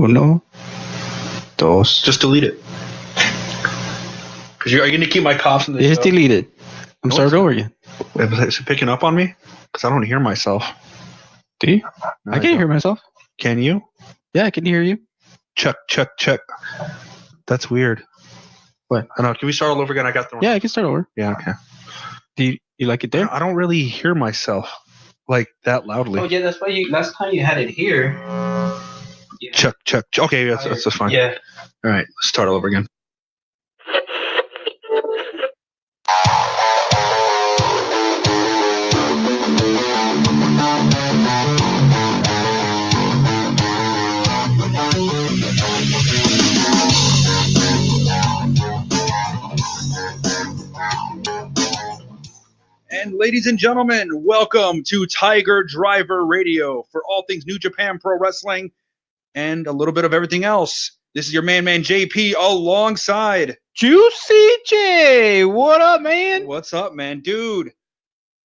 Uno, dos. Just delete it. Because are you going to keep my coughs in the Just show? delete it. I'm starting over again. Is it picking up on me? Because I don't hear myself. Do you? No, I can't hear myself. Can you? Yeah, I can hear you. Check. That's weird. What? I don't know. Can we start all over again? I got the. Yeah, I can start over. Yeah. Okay. Do you like it there? I don't really hear myself like that loudly. Oh yeah, that's why last time you had it here. Yeah. Check. Okay, that's fine. Yeah. All right, let's start all over again. And ladies and gentlemen, welcome to Tiger Driver Radio for all things New Japan Pro Wrestling and a little bit of everything else. This is your man JP alongside Juicy J. What up, man? What's up, man? Dude,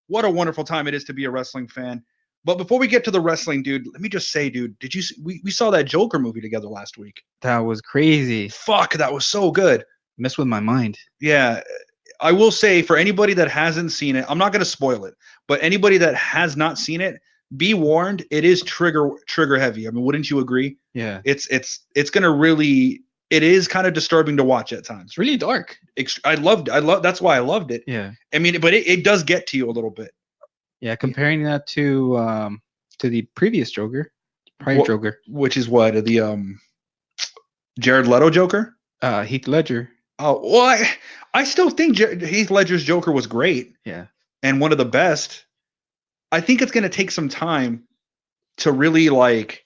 what a wonderful time it is to be a wrestling fan. But before we get to the wrestling, dude, let me just say, dude, did you see, we saw that Joker movie together last week. That was crazy. Fuck, that was so good. Messed with my mind. Yeah. I will say for anybody that hasn't seen it, I'm not going to spoil it, but anybody that has not seen it, be warned, it is trigger heavy. I mean, wouldn't you agree? Yeah. It's going to really, it is kind of disturbing to watch at times. It's really dark. I loved, that's why I loved it. Yeah. I mean, but it does get to you a little bit. Yeah. Comparing that to the previous Joker, Joker, which is what the Jared Leto Joker, Heath Ledger. Oh, well, I still think Heath Ledger's Joker was great. Yeah. And one of the best. I think it's going to take some time to really like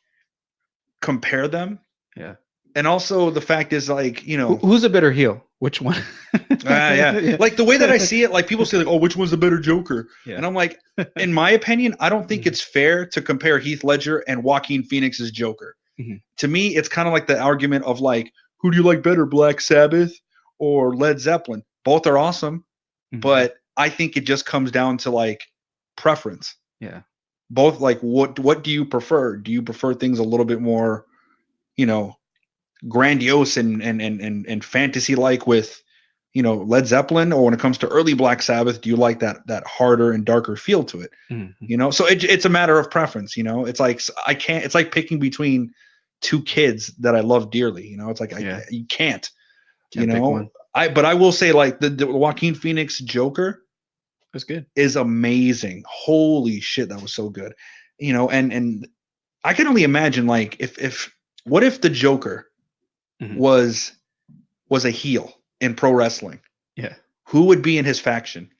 compare them. Yeah. And also the fact is like, you know. Who's a better heel? Which one? Yeah. Like the way that I see it, like people say like, oh, which one's the better Joker? Yeah. And I'm like, in my opinion, I don't think it's fair to compare Heath Ledger and Joaquin Phoenix's Joker. Mm-hmm. To me, it's kind of like the argument of like, who do you like better, Black Sabbath or Led Zeppelin? Both are awesome, but I think it just comes down to like preference. Yeah. Both like what do you prefer? Do you prefer things a little bit more, you know, grandiose and fantasy like with, you know, Led Zeppelin, or when it comes to early Black Sabbath, do you like that harder and darker feel to it? Mm-hmm. You know, so it's a matter of preference, you know. It's like it's like picking between two kids that I love dearly, you know. It's like you can't you know. But I will say like the Joaquin Phoenix Joker was good. Is amazing. Holy shit, that was so good. You know, and I can only imagine like if what if the Joker was a heel in pro wrestling? Yeah. Who would be in his faction?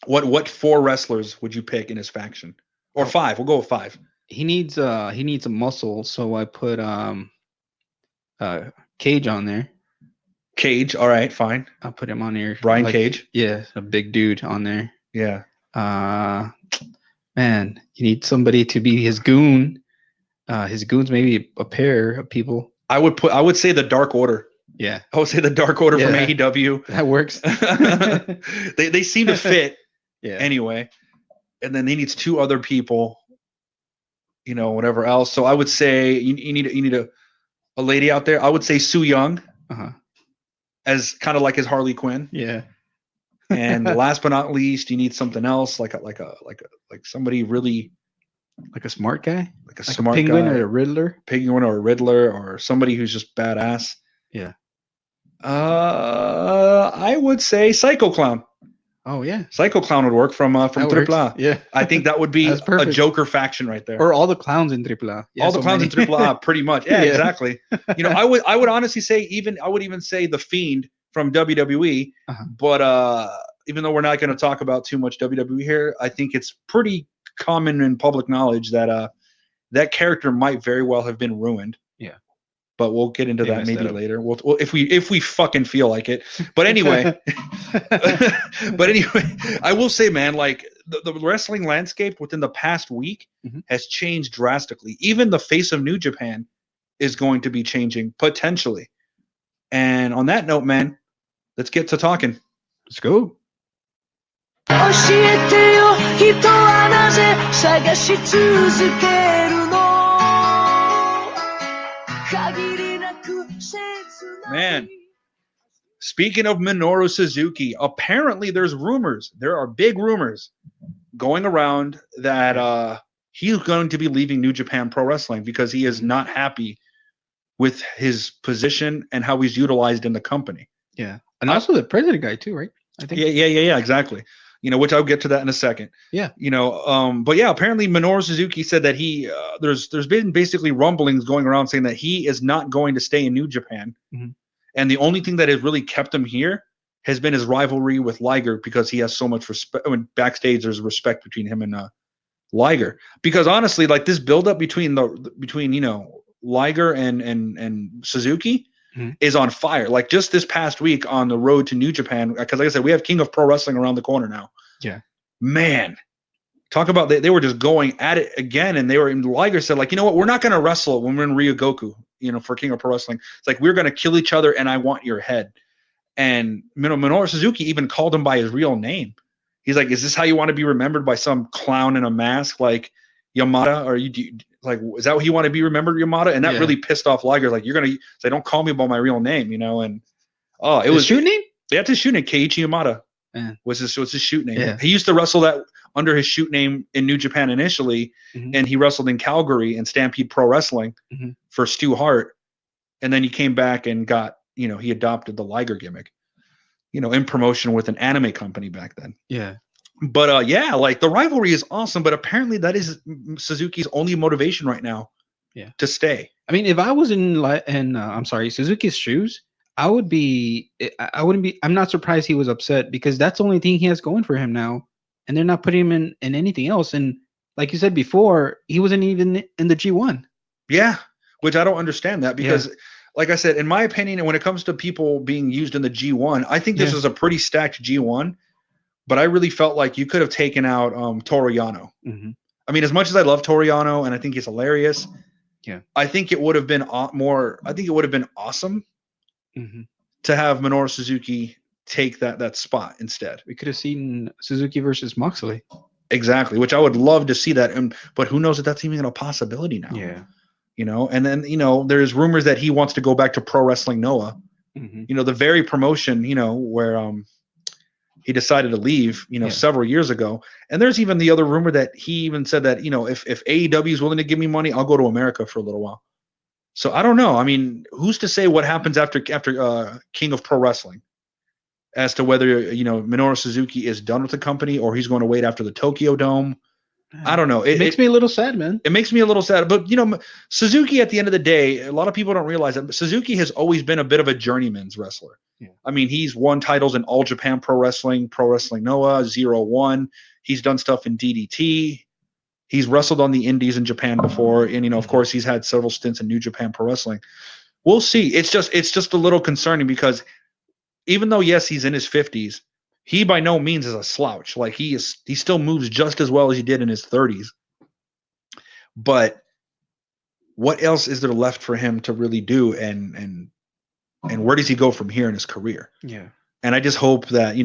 What 4 wrestlers would you pick in his faction? Or 5? We'll go with 5. He needs a muscle, so I put Cage on there. Cage, all right, fine. I'll put him on here. Brian Cage? Yeah, a big dude on there. Yeah. Man, you need somebody to be his goon. His goon's maybe a pair of people. I would say the Dark Order. Yeah. I would say the Dark Order from AEW. That works. they seem to fit. Yeah. Anyway. And then he needs 2 other people, you know, whatever else. So I would say you need a lady out there. I would say Su Yung. Uh-huh. As kind of like his Harley Quinn. Yeah. And last but not least, you need something else like somebody really like a smart guy, like a smart Penguin guy, or a Riddler, or somebody who's just badass. Yeah. I would say Psycho Clown. Oh yeah, Psycho Clown would work from AAA. Yeah, I think that would be a Joker faction right there. Or all the clowns in AAA. Yeah, all the clowns in AAA, pretty much. Yeah, exactly. You know, I would honestly say I would even say the Fiend from WWE. But even though we're not going to talk about too much WWE here, I think it's pretty common in public knowledge that that character might very well have been ruined. Yeah. But we'll get into that maybe later. We'll if we fucking feel like it. But anyway, I will say, man, like the wrestling landscape within the past week has changed drastically. Even the face of New Japan is going to be changing potentially. And on that note, man, let's get to talking. Let's go. 教えてよ、人はなぜ探し続けるの Man. Speaking of Minoru Suzuki, apparently there are big rumors going around that he's going to be leaving New Japan Pro Wrestling because he is not happy with his position and how he's utilized in the company. Yeah. And also the president guy too, right? I think. Yeah, exactly. Which I'll get to that in a second. Yeah. But yeah, apparently Minoru Suzuki said that he there's been basically rumblings going around saying that he is not going to stay in New Japan. Mm-hmm. And the only thing that has really kept him here has been his rivalry with Liger because he has so much respect. When backstage, there's respect between him and Liger. Because honestly, like this buildup between Liger and Suzuki is on fire. Like just this past week on the road to New Japan, because like I said, we have King of Pro Wrestling around the corner now. Yeah, man, talk about they were just going at it again, and Liger said like, you know what, we're not going to wrestle when we're in Ryogoku. For King of Pro Wrestling. It's like, we're going to kill each other and I want your head. And Minoru Suzuki even called him by his real name. He's like, is this how you want to be remembered, by some clown in a mask like Yamada? Or is that what you want to be remembered, Yamada? And that really pissed off Liger. Like, you're going to say, don't call me by my real name, and it was shoot name? Yeah, it's his shoot name. Keiichi Yamada was his shoot name. Yeah. He used to wrestle that under his shoot name in New Japan initially, and he wrestled in Calgary and Stampede Pro Wrestling for Stu Hart, and then he came back and got, he adopted the Liger gimmick, in promotion with an anime company back then. Yeah. But like the rivalry is awesome, but apparently that is Suzuki's only motivation right now. Yeah. To stay. I mean, if I was in Suzuki's shoes, I wouldn't be. I'm not surprised he was upset, because that's the only thing he has going for him now. And they're not putting him in anything else. And like you said before, he wasn't even in the G1. Yeah, which I don't understand that, because, like I said, in my opinion, and when it comes to people being used in the G1, I think this is a pretty stacked G1. But I really felt like you could have taken out Toru Yano. Mm-hmm. I mean, as much as I love Toru Yano and I think he's hilarious, I think it would have been more. I think it would have been awesome to have Minoru Suzuki take that spot instead. We could have seen Suzuki versus Moxley. Exactly, which I would love to see that. But who knows if that's even a possibility now? Yeah. And then, there's rumors that he wants to go back to Pro Wrestling Noah. The very promotion, where he decided to leave, several years ago. And there's even the other rumor that he even said that, if AEW is willing to give me money, I'll go to America for a little while. So I don't know. I mean, who's to say what happens after King of Pro Wrestling? As to whether, Minoru Suzuki is done with the company or he's going to wait after the Tokyo Dome. I don't know. It makes me a little sad, man. It makes me a little sad. But, Suzuki, at the end of the day, a lot of people don't realize that Suzuki has always been a bit of a journeyman's wrestler. Yeah. I mean, he's won titles in All Japan Pro Wrestling Noah, 0-1. He's done stuff in DDT. He's wrestled on the indies in Japan before. And, of course, he's had several stints in New Japan Pro Wrestling. We'll see. It's just a little concerning, because even though, yes, he's in his 50s, he by no means is a slouch. Like, he still moves just as well as he did in his 30s. But what else is there left for him to really do? And where does he go from here in his career? Yeah. And I just hope that,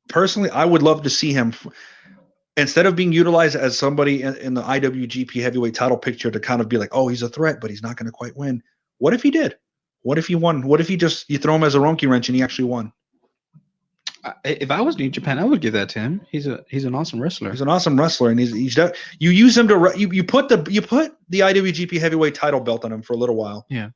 personally, I would love to see him, instead of being utilized as somebody in the IWGP heavyweight title picture to kind of be like, oh, he's a threat, but he's not going to quite win. What if he did? What if he won? What if you throw him as a monkey wrench and he actually won? If I was New Japan, I would give that to him. He's an awesome wrestler. He's an awesome wrestler, and he's you use him to you put the IWGP heavyweight title belt on him for a little while. Yeah.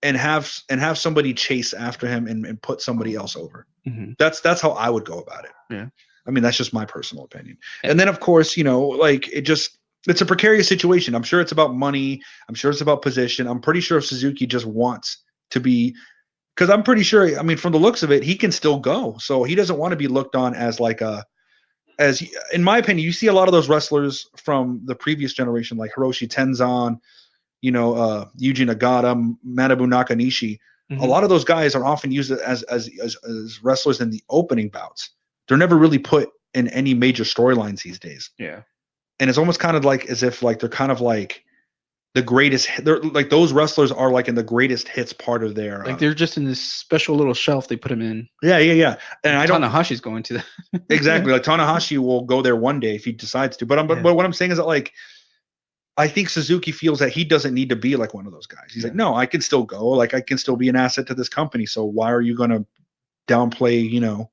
And have somebody chase after him and put somebody else over. Mm-hmm. That's how I would go about it. Yeah. I mean, that's just my personal opinion. And then, of course, it's a precarious situation. I'm sure it's about money. I'm sure it's about position. I'm pretty sure Suzuki just wants to be, because I'm pretty sure, I mean, from the looks of it, he can still go. So he doesn't want to be looked on as in my opinion, you see a lot of those wrestlers from the previous generation, like Hiroshi Tenzan, Yuji Nagata, Manabu Nakanishi. Mm-hmm. A lot of those guys are often used as wrestlers in the opening bouts. They're never really put in any major storylines these days. Yeah. And it's almost kind of like as if like they're kind of like the greatest. They're like those wrestlers are like in the greatest hits part of their. Like they're just in this special little shelf they put them in. Yeah. And Tanahashi's going to that. Exactly. Like Tanahashi will go there one day if he decides to. But what I'm saying is that, like, I think Suzuki feels that he doesn't need to be like one of those guys. He's like, no, I can still go. Like, I can still be an asset to this company. So why are you going to downplay,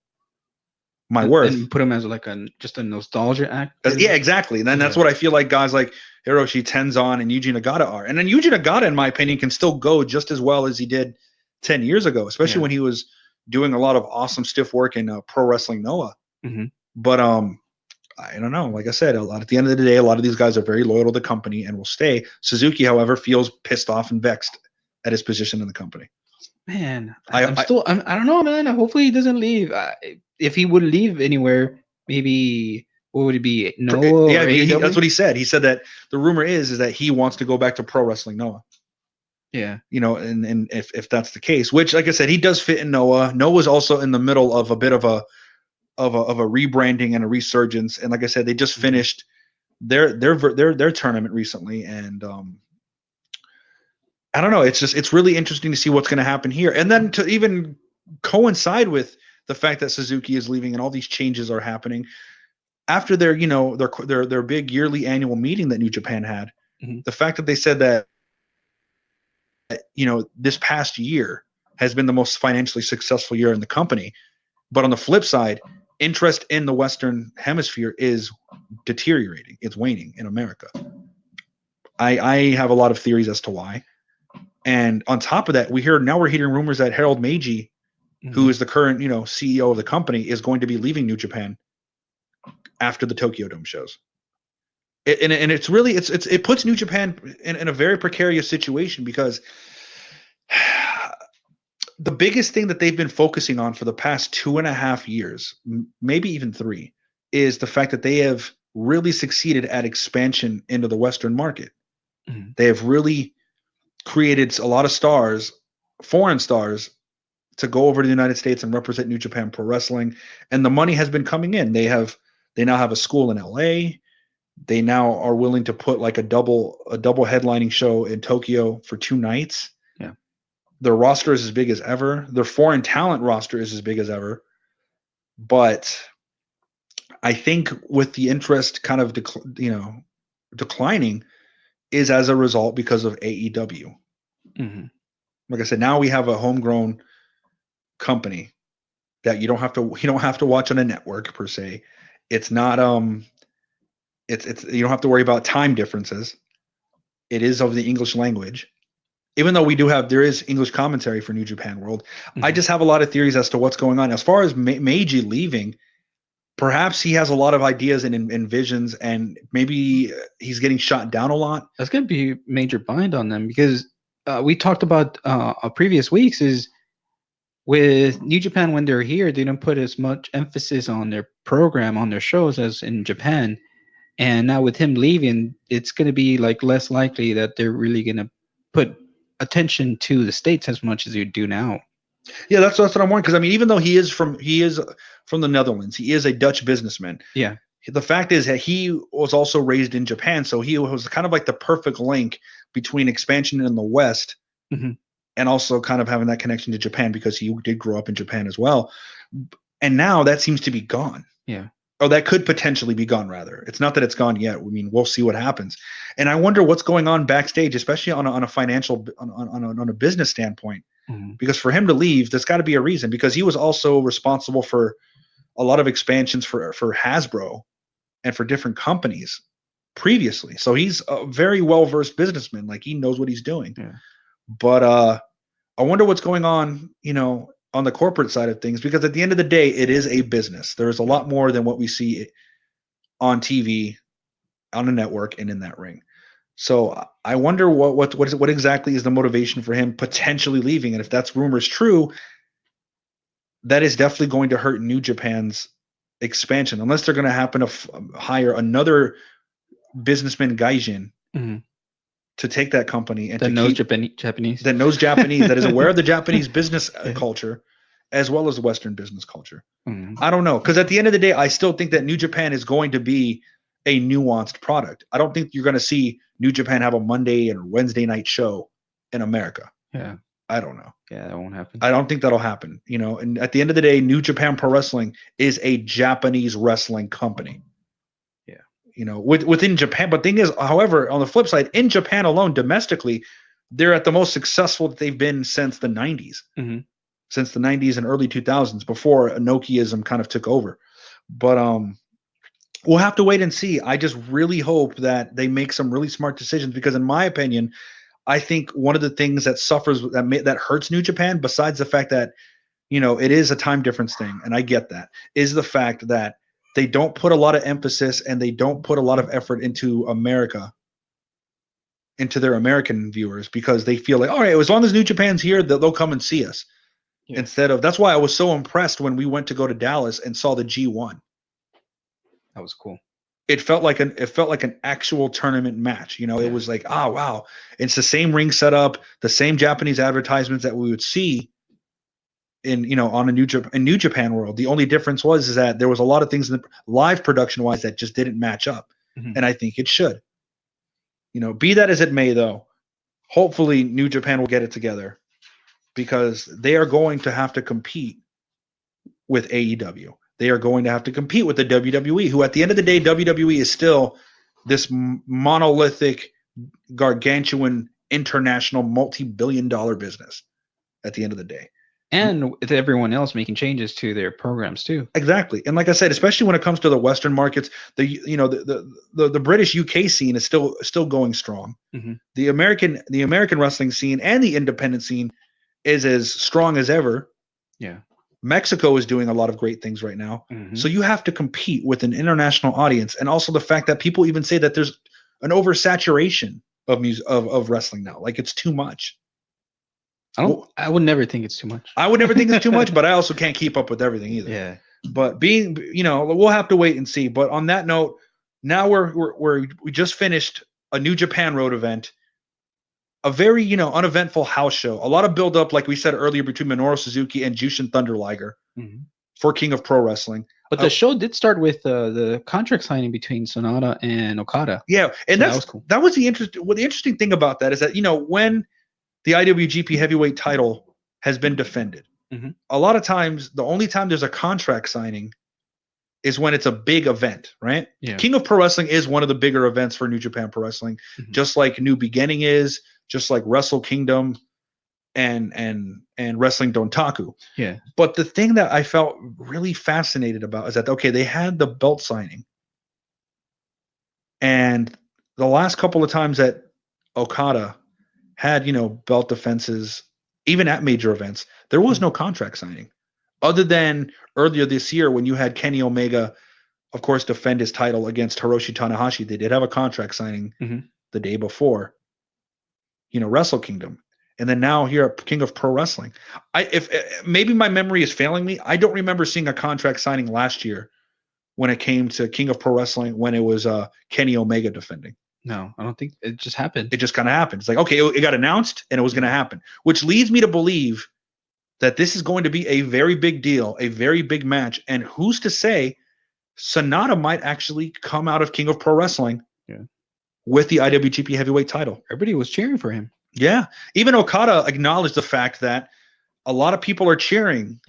my worth? And put him as like just a nostalgia act. Yeah, exactly. And then that's what I feel like guys like Hiroshi Tenzan and Yuji Nagata are. And then Yuji Nagata, in my opinion, can still go just as well as he did 10 years ago, especially when he was doing a lot of awesome stiff work in Pro Wrestling Noah. Mm-hmm. But I don't know. Like I said, at the end of the day, a lot of these guys are very loyal to the company and will stay. Suzuki, however, feels pissed off and vexed at his position in the company. Man, I don't know, man. Hopefully he doesn't leave. If he would leave anywhere, maybe what would it be? Noah? Yeah, that's what he said. He said that the rumor is that he wants to go back to Pro Wrestling Noah. Yeah. And if that's the case, which, like I said, he does fit in Noah. Noah's also in the middle of a bit of a rebranding and a resurgence. And like I said, they just finished their tournament recently. And I don't know. It's really interesting to see what's going to happen here. And then to even coincide with the fact that Suzuki is leaving and all these changes are happening after their big yearly annual meeting that New Japan had, the fact that they said that, this past year has been the most financially successful year in the company. But on the flip side, interest in the Western Hemisphere is deteriorating. It's waning in America. I have a lot of theories as to why. And on top of that, we're hearing rumors that Harold Meiji, who is the current, CEO of the company, is going to be leaving New Japan after the Tokyo Dome shows. And it's really, it puts New Japan in a very precarious situation because the biggest thing that they've been focusing on for the past 2.5 years, maybe even 3, is the fact that they have really succeeded at expansion into the Western market. They have really created a lot of stars, foreign stars, to go over to the United States and represent New Japan Pro Wrestling. And the money has been coming in. They now have a school in LA. They now are willing to put like a double headlining show in Tokyo for 2 nights. Yeah. Their roster is as big as ever. Their foreign talent roster is as big as ever. But I think with the interest kind of declining is as a result because of AEW. Like I said, now we have a homegrown company that you don't have to watch on a network per se. It's not it's you don't have to worry about time differences. It is of the English language. Even though there is English commentary for New Japan World. I just have a lot of theories as to what's going on. As far as Meiji leaving, perhaps he has a lot of ideas and visions, and maybe he's getting shot down a lot. That's going to be a major bind on them because we talked about previous weeks is with New Japan when they're here, they don't put as much emphasis on their program, on their shows as in Japan. And now with him leaving, it's going to be like less likely that they're really going to put attention to the States as much as they do now. Yeah, that's what I'm wondering. Because I mean, even though he is from the Netherlands, he is a Dutch businessman. Yeah. The fact is that he was also raised in Japan, so he was kind of like the perfect link between expansion in the West and also kind of having that connection to Japan because he did grow up in Japan as well. And now that seems to be gone. Yeah. Or that could potentially be gone, rather. It's not that it's gone yet. I mean, we'll see what happens. And I wonder what's going on backstage, especially on a financial, on a business standpoint. Because for him to leave, there's got to be a reason. Because he was also responsible for a lot of expansions for Hasbro and for different companies previously. So he's a very well-versed businessman. Like, he knows what he's doing. Yeah. But I wonder what's going on, on the corporate side of things, because at the end of the day, it is a business. There's a lot more than what we see on TV, on a network, and in that ring. So I wonder what exactly is the motivation for him potentially leaving. And if that's rumors true, that is definitely going to hurt New Japan's expansion, unless they're going to happen to hire another businessman gaijin to take that company and that knows Japanese, that is aware of the Japanese business culture as well as the Western business culture. I don't know, because at the end of the day, I still think that New Japan is going to be a nuanced product. I don't think you're going to see New Japan have a Monday and Wednesday night show in America. Yeah. I don't know. Yeah, that won't happen. I don't think that'll happen. And at the end of the day, New Japan Pro Wrestling is a Japanese wrestling company. Yeah. within Japan. But thing is, however, on the flip side, in Japan alone, domestically, they're at the most successful that they've been since the 90s, since the 90s and early 2000s, before Nokiaism kind of took over. But we'll have to wait and see. I just really hope that they make some really smart decisions, because in my opinion, I think one of the things that suffers that hurts New Japan, besides the fact that it is a time difference thing, and I get that, is the fact that they don't put a lot of emphasis and they don't put a lot of effort into America, into their American viewers, because they feel like, all right, as long as New Japan's here, they'll come and see us. Yeah. That's why I was so impressed when we went to go to Dallas and saw the G1. That was cool. It felt like an actual tournament match. It was like, oh wow, it's the same ring setup, the same Japanese advertisements that we would see in on a New Japan World. The only difference is that there was a lot of things in the live production wise that just didn't match up, and I think it should. Be that as it may, though, hopefully New Japan will get it together, because they are going to have to compete with AEW. They are going to have to compete with the WWE, who at the end of the day, WWE is still this monolithic, gargantuan, international, multi-billion-dollar business at the end of the day. And with everyone else making changes to their programs too. Exactly. And like I said, especially when it comes to the Western markets, the British UK scene is still going strong. The American wrestling scene and the independent scene is as strong as ever. Yeah. Mexico is doing a lot of great things right now. So you have to compete with an international audience. And also the fact that people even say that there's an oversaturation of wrestling now. Like, it's too much. I would never think it's too much. I would never think it's too much, but I also can't keep up with everything either. Yeah. But we'll have to wait and see. But on that note, now we just finished a New Japan Road event. A very, uneventful house show. A lot of build up, like we said earlier, between Minoru Suzuki and Jushin Thunder Liger for King of Pro Wrestling. But the show did start with the contract signing between Sonata and Okada. Yeah, and that was cool. That was the interesting thing about that is that, when the IWGP Heavyweight title has been defended, a lot of times the only time there's a contract signing is when it's a big event, right? Yeah. King of Pro Wrestling is one of the bigger events for New Japan Pro Wrestling, just like New Beginning is. Just like Wrestle Kingdom and Wrestling Dontaku. Yeah. But the thing that I felt really fascinated about is that, okay, they had the belt signing. And the last couple of times that Okada had, belt defenses, even at major events, there was no contract signing. Other than earlier this year when you had Kenny Omega, of course, defend his title against Hiroshi Tanahashi. They did have a contract signing the day before. Wrestle Kingdom, and then now here at King of Pro Wrestling. If maybe my memory is failing me, I don't remember seeing a contract signing last year when it came to King of Pro Wrestling, when it was Kenny Omega defending. No, I don't think it just happened. It just kind of happened. It's like, okay, it got announced and it was going to happen, which leads me to believe that this is going to be a very big deal, a very big match. And who's to say Sonata might actually come out of King of Pro Wrestling with the IWGP Heavyweight title. Everybody was cheering for him. Yeah. Even Okada acknowledged the fact that a lot of people are cheering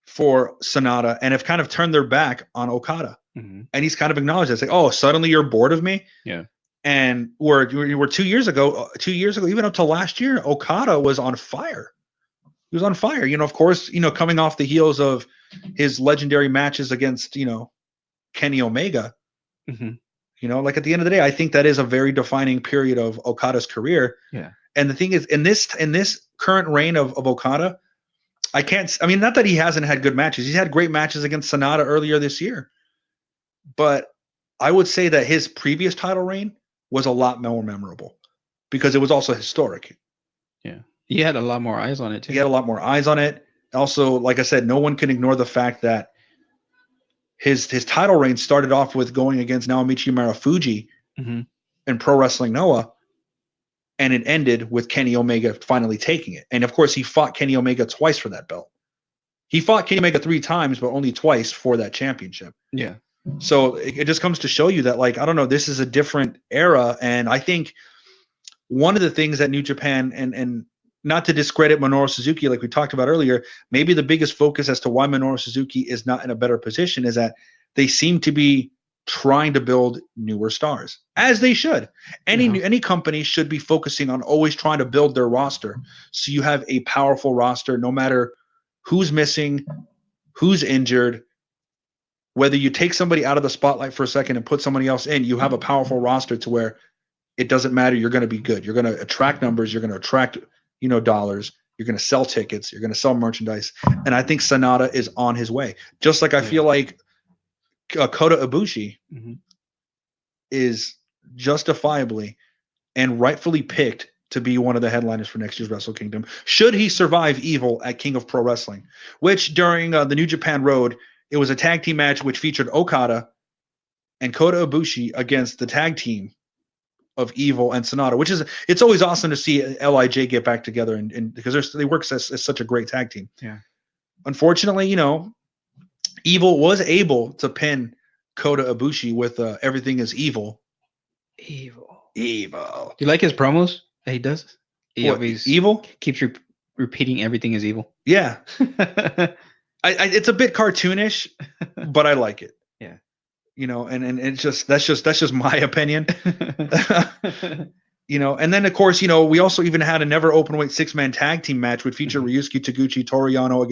for Sonata and have kind of turned their back on Okada. And he's kind of acknowledged it. It's like, oh, suddenly you're bored of me? Yeah. And we're 2 years ago, even up to last year, Okada was on fire. He was on fire. Of course, coming off the heels of his legendary matches against, Kenny Omega. Like at the end of the day, I think that is a very defining period of Okada's career. Yeah. And the thing is, in this current reign of Okada, not that he hasn't had good matches. He's had great matches against Sonata earlier this year. But I would say that his previous title reign was a lot more memorable because it was also historic. Yeah. He had a lot more eyes on it too. He had a lot more eyes on it. Also, like I said, no one can ignore the fact that his title reign started off with going against Naomichi Marufuji in Pro Wrestling Noah, and it ended with Kenny Omega finally taking it. And of course, he fought Kenny Omega twice for that belt. He fought Kenny Omega 3 times, but only twice for that championship. Yeah. So it just comes to show you that, like, I don't know, this is a different era. And I think one of the things that New Japan, and not to discredit Minoru Suzuki, like we talked about earlier, maybe the biggest focus as to why Minoru Suzuki is not in a better position is that they seem to be trying to build newer stars, as they should. Any company should be focusing on always trying to build their roster, so you have a powerful roster no matter who's missing, who's injured. Whether you take somebody out of the spotlight for a second and put somebody else in, you have a powerful roster to where it doesn't matter. You're going to be good. You're going to attract numbers. You're going to attract, dollars. You're going to sell tickets. You're going to sell merchandise. And I think Sanada is on his way. Just like I feel like Kota Ibushi is justifiably and rightfully picked to be one of the headliners for next year's Wrestle Kingdom, should he survive Evil at King of Pro Wrestling, which during the New Japan Road, it was a tag team match which featured Okada and Kota Ibushi against the tag team of Evil and Sonata, which is, it's always awesome to see LIJ get back together and because they work as such a great tag team. Yeah. Unfortunately, Evil was able to pin Kota Ibushi with Everything is Evil. Evil. Evil. Do you like his promos that he does? He always Evil? Keeps repeating everything is evil. Yeah. It's a bit cartoonish, but I like it. Yeah. And it's just that's just my opinion. And then of course, we also even had a never openweight 6-man tag team match which featured Ryusuke Taguchi, Toru Yano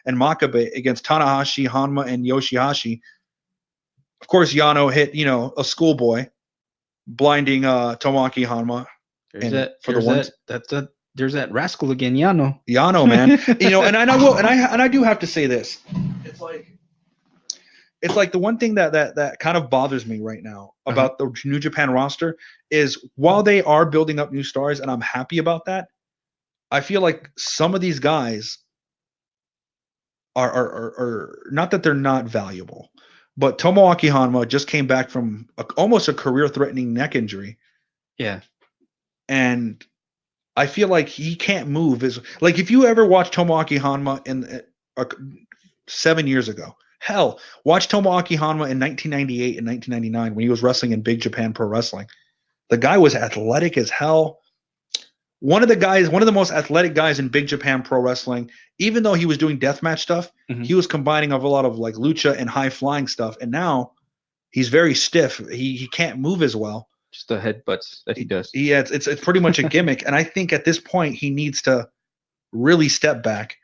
and Makabe against Tanahashi, Hanma, and Yoshihashi. Of course, Yano hit, a schoolboy, blinding Tomoaki Hanma. There's that rascal again, Yano. Yano, man. And I do have to say this. It's like the one thing that kind of bothers me right now about the New Japan roster is while they are building up new stars, and I'm happy about that, I feel like some of these guys are not that they're not valuable, but Tomoaki Hanma just came back from almost a career-threatening neck injury. Yeah. And I feel like he can't move. Like if you ever watched Tomoaki Hanma in 7 years ago, hell, watch Tomoaki Hanma in 1998 and 1999 when he was wrestling in Big Japan Pro Wrestling. The guy was athletic as hell. One of the most athletic guys in Big Japan Pro Wrestling, even though he was doing deathmatch stuff, he was combining of a lot of like lucha and high flying stuff. And now he's very stiff. He can't move as well. Just the headbutts that he does. Yeah, it's pretty much a gimmick. And I think at this point he needs to really step back.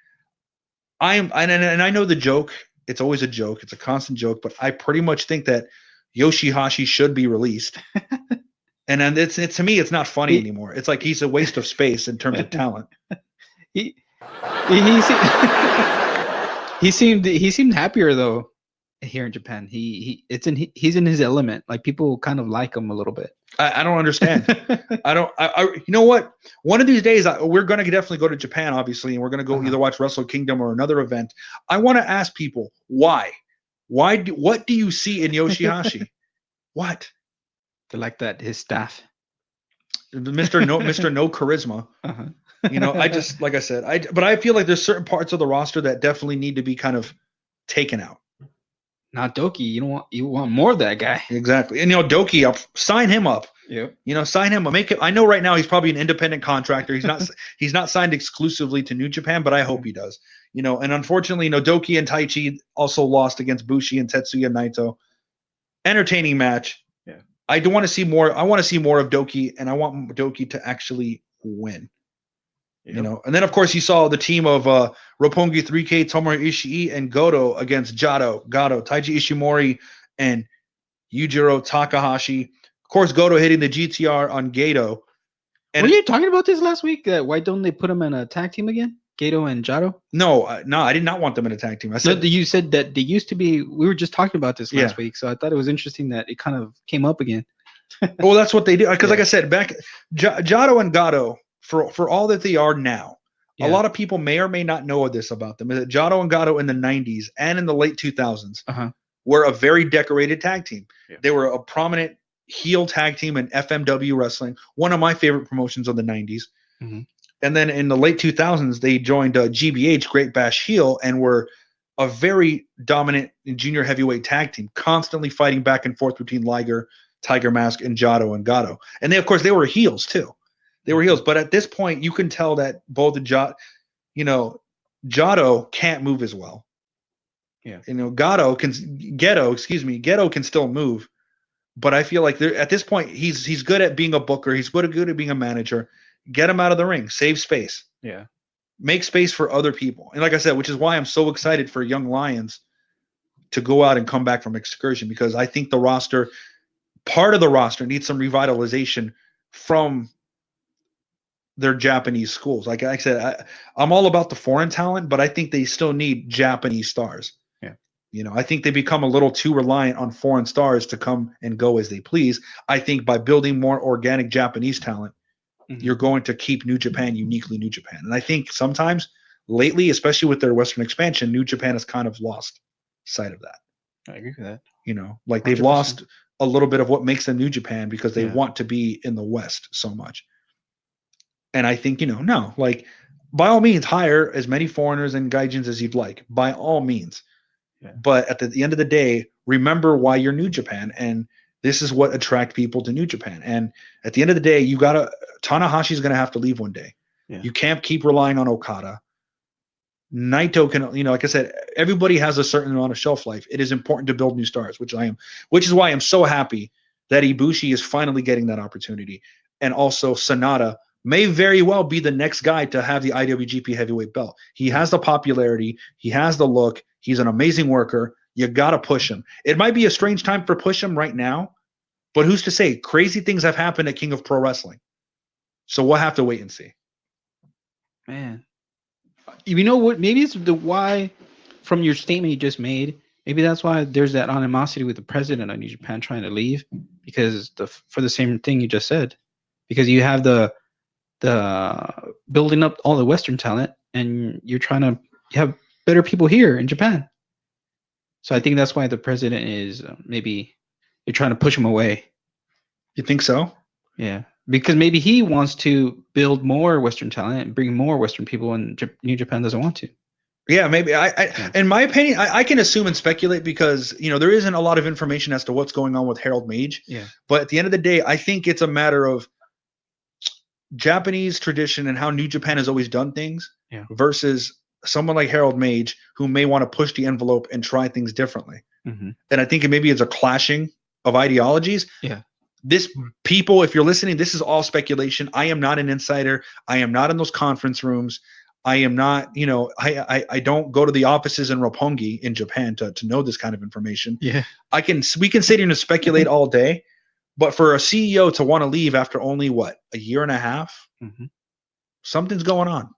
And I know the joke. It's always a joke. It's a constant joke. But I pretty much think that Yoshihashi should be released. And then it's to me, it's not funny anymore. It's like he's a waste of space in terms of talent. He seemed happier though here in Japan. He's in his element. Like people kind of like him a little bit. I don't understand. You know what? One of these days we're going to definitely go to Japan, obviously, and we're going to go either watch Wrestle Kingdom or another event. I want to ask people why. What do you see in Yoshihashi? What? They like that his staff, Mr. No charisma. I just like I said, but I feel like there's certain parts of the roster that definitely need to be kind of taken out. Not Doki. You want more of that guy. Exactly. And Doki, sign him up. Yeah. Sign him up. Make it. I know right now he's probably an independent contractor. He's not signed exclusively to New Japan, but I hope he does. And unfortunately, Doki and Taichi also lost against Bushi and Tetsuya Naito. Entertaining match. Yeah. I do want to see more. I want to see more of Doki, and I want Doki to actually win. Yep. And then of course you saw the team of Roppongi 3K, Tomohiro Ishii, and Goto against Gado, Taiji Ishimori, and Yujiro Takahashi. Of course, Goto hitting the GTR on Gato. And were you talking about this last week? Why don't they put them in a tag team again? Gato and Jado? No, I did not want them in a tag team. I said you said that they used to be. We were just talking about this last week, so I thought it was interesting that it kind of came up again. Well, that's what they do. Because like I said, back Jado and Gato, for all that they are now, a lot of people may or may not know this about them. Is that Jado and Gato in the 90s and in the late 2000s were a very decorated tag team. Yeah. They were a prominent heel tag team in FMW wrestling, one of my favorite promotions of the 90s. And then in the late 2000s, they joined GBH, Great Bash Heel, and were a very dominant junior heavyweight tag team, constantly fighting back and forth between Liger, Tiger Mask, and Jado and Gato. And they, of course, they were heels too. They were heels, but at this point, you can tell that both Jado can't move as well. Yeah. Geto can still move, But I feel like at this point, he's good at being a booker. He's good at being a manager. Get him out of the ring. Save space. Yeah. Make space for other people. And like I said, which is why I'm so excited for Young Lions to go out and come back from excursion, because I think part of the roster needs some revitalization from their Japanese schools. Like I said, I'm all about the foreign talent, but I think they still need Japanese stars. I think they become a little too reliant on foreign stars to come and go as they please. I think by building more organic Japanese talent, you're going to keep New Japan uniquely New Japan. And I think sometimes lately, especially with their Western expansion, New Japan has kind of lost sight of that. I agree with that. Like they've 100%. lost a little bit of what makes them New Japan because they want to be in the West so much. And I think, no, like by all means, hire as many foreigners and gaijins as you'd like, by all means. Yeah. But at the end of the day, remember why you're New Japan, and this is what attracts people to New Japan. And at the end of the day, Tanahashi's going to have to leave one day. Yeah. You can't keep relying on Okada. Naito can, like I said, everybody has a certain amount of shelf life. It is important to build new stars, which is why I'm so happy that Ibushi is finally getting that opportunity. And also Sonata may very well be the next guy to have the IWGP heavyweight belt. He has the popularity. He has the look. He's an amazing worker. You got to push him. It might be a strange time for push him right now, but who's to say? Crazy things have happened at King of Pro Wrestling. So we'll have to wait and see. Man. You know what? Maybe it's why, from your statement you just made, maybe that's why there's that animosity with the president of New Japan trying to leave, because for the same thing you just said. Because you have the building up all the Western talent, and you have better people here in Japan. So I think that's why the president is maybe you're trying to push him away. You think so? Yeah, because maybe he wants to build more Western talent and bring more Western people, and New Japan doesn't want to. Yeah, maybe. In my opinion, I can assume and speculate because there isn't a lot of information as to what's going on with Harold Mage. Yeah. But at the end of the day, I think it's a matter of Japanese tradition and how New Japan has always done things versus someone like Harold Mage who may want to push the envelope and try things differently. Mm-hmm. And I think maybe it's a clashing of ideologies. Yeah. People, if you're listening, this is all speculation. I am not an insider. I am not in those conference rooms. I am not, I don't go to the offices in Roppongi in Japan to know this kind of information. Yeah. We can sit here and speculate all day, but for a CEO to want to leave after only a year and a half, something's going on.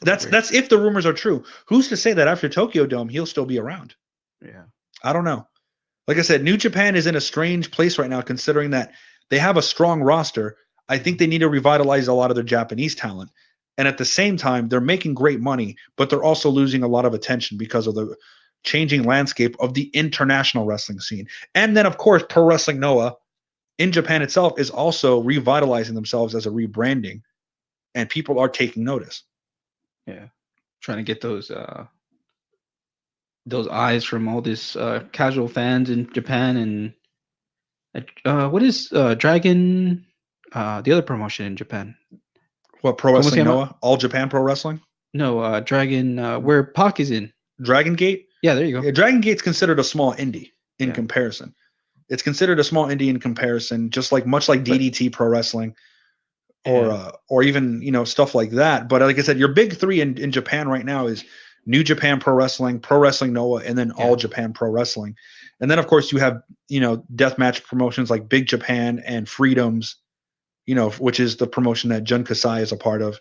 That's if the rumors are true. Who's to say that after Tokyo Dome he'll still be around? Yeah, I don't know. Like I said, New Japan is in a strange place right now, considering that they have a strong roster. I think they need to revitalize a lot of their Japanese talent, and at the same time, they're making great money, but they're also losing a lot of attention because of the changing landscape of the international wrestling scene. And then, of course, Pro Wrestling Noah in Japan itself is also revitalizing themselves as a rebranding, and people are taking notice. Yeah, trying to get those eyes from all this casual fans in Japan. And what is Dragon, the other promotion in Japan? What, Pro Wrestling Noah? All Japan Pro Wrestling? No, Dragon, where Pac is in. Dragon Gate? Yeah, there you go. Yeah, Dragon Gate's considered a small indie in comparison. It's considered a small indie in comparison, much like DDT Pro Wrestling. Or even stuff like that. But like I said, your big three in Japan right now is New Japan Pro Wrestling Noah, and then All Japan Pro Wrestling. And then of course you have deathmatch promotions like Big Japan and Freedoms, which is the promotion that Jun Kasai is a part of.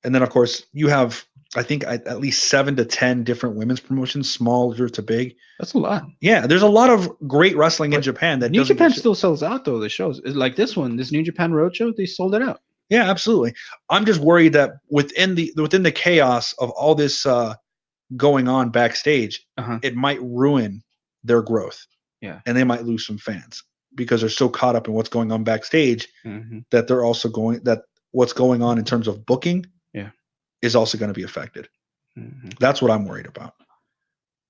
And then of course you have I think at least 7 to 10 different women's promotions, smaller to big. That's a lot. Yeah, there's a lot of great wrestling in Japan. That New Japan still sells out though. The shows like this New Japan Roadshow, they sold it out. Yeah, absolutely. I'm just worried that within the chaos of all this going on backstage, it might ruin their growth. Yeah, and they might lose some fans because they're so caught up in what's going on backstage that they're also what's going on in terms of booking. Is also going to be affected. That's what I'm worried about.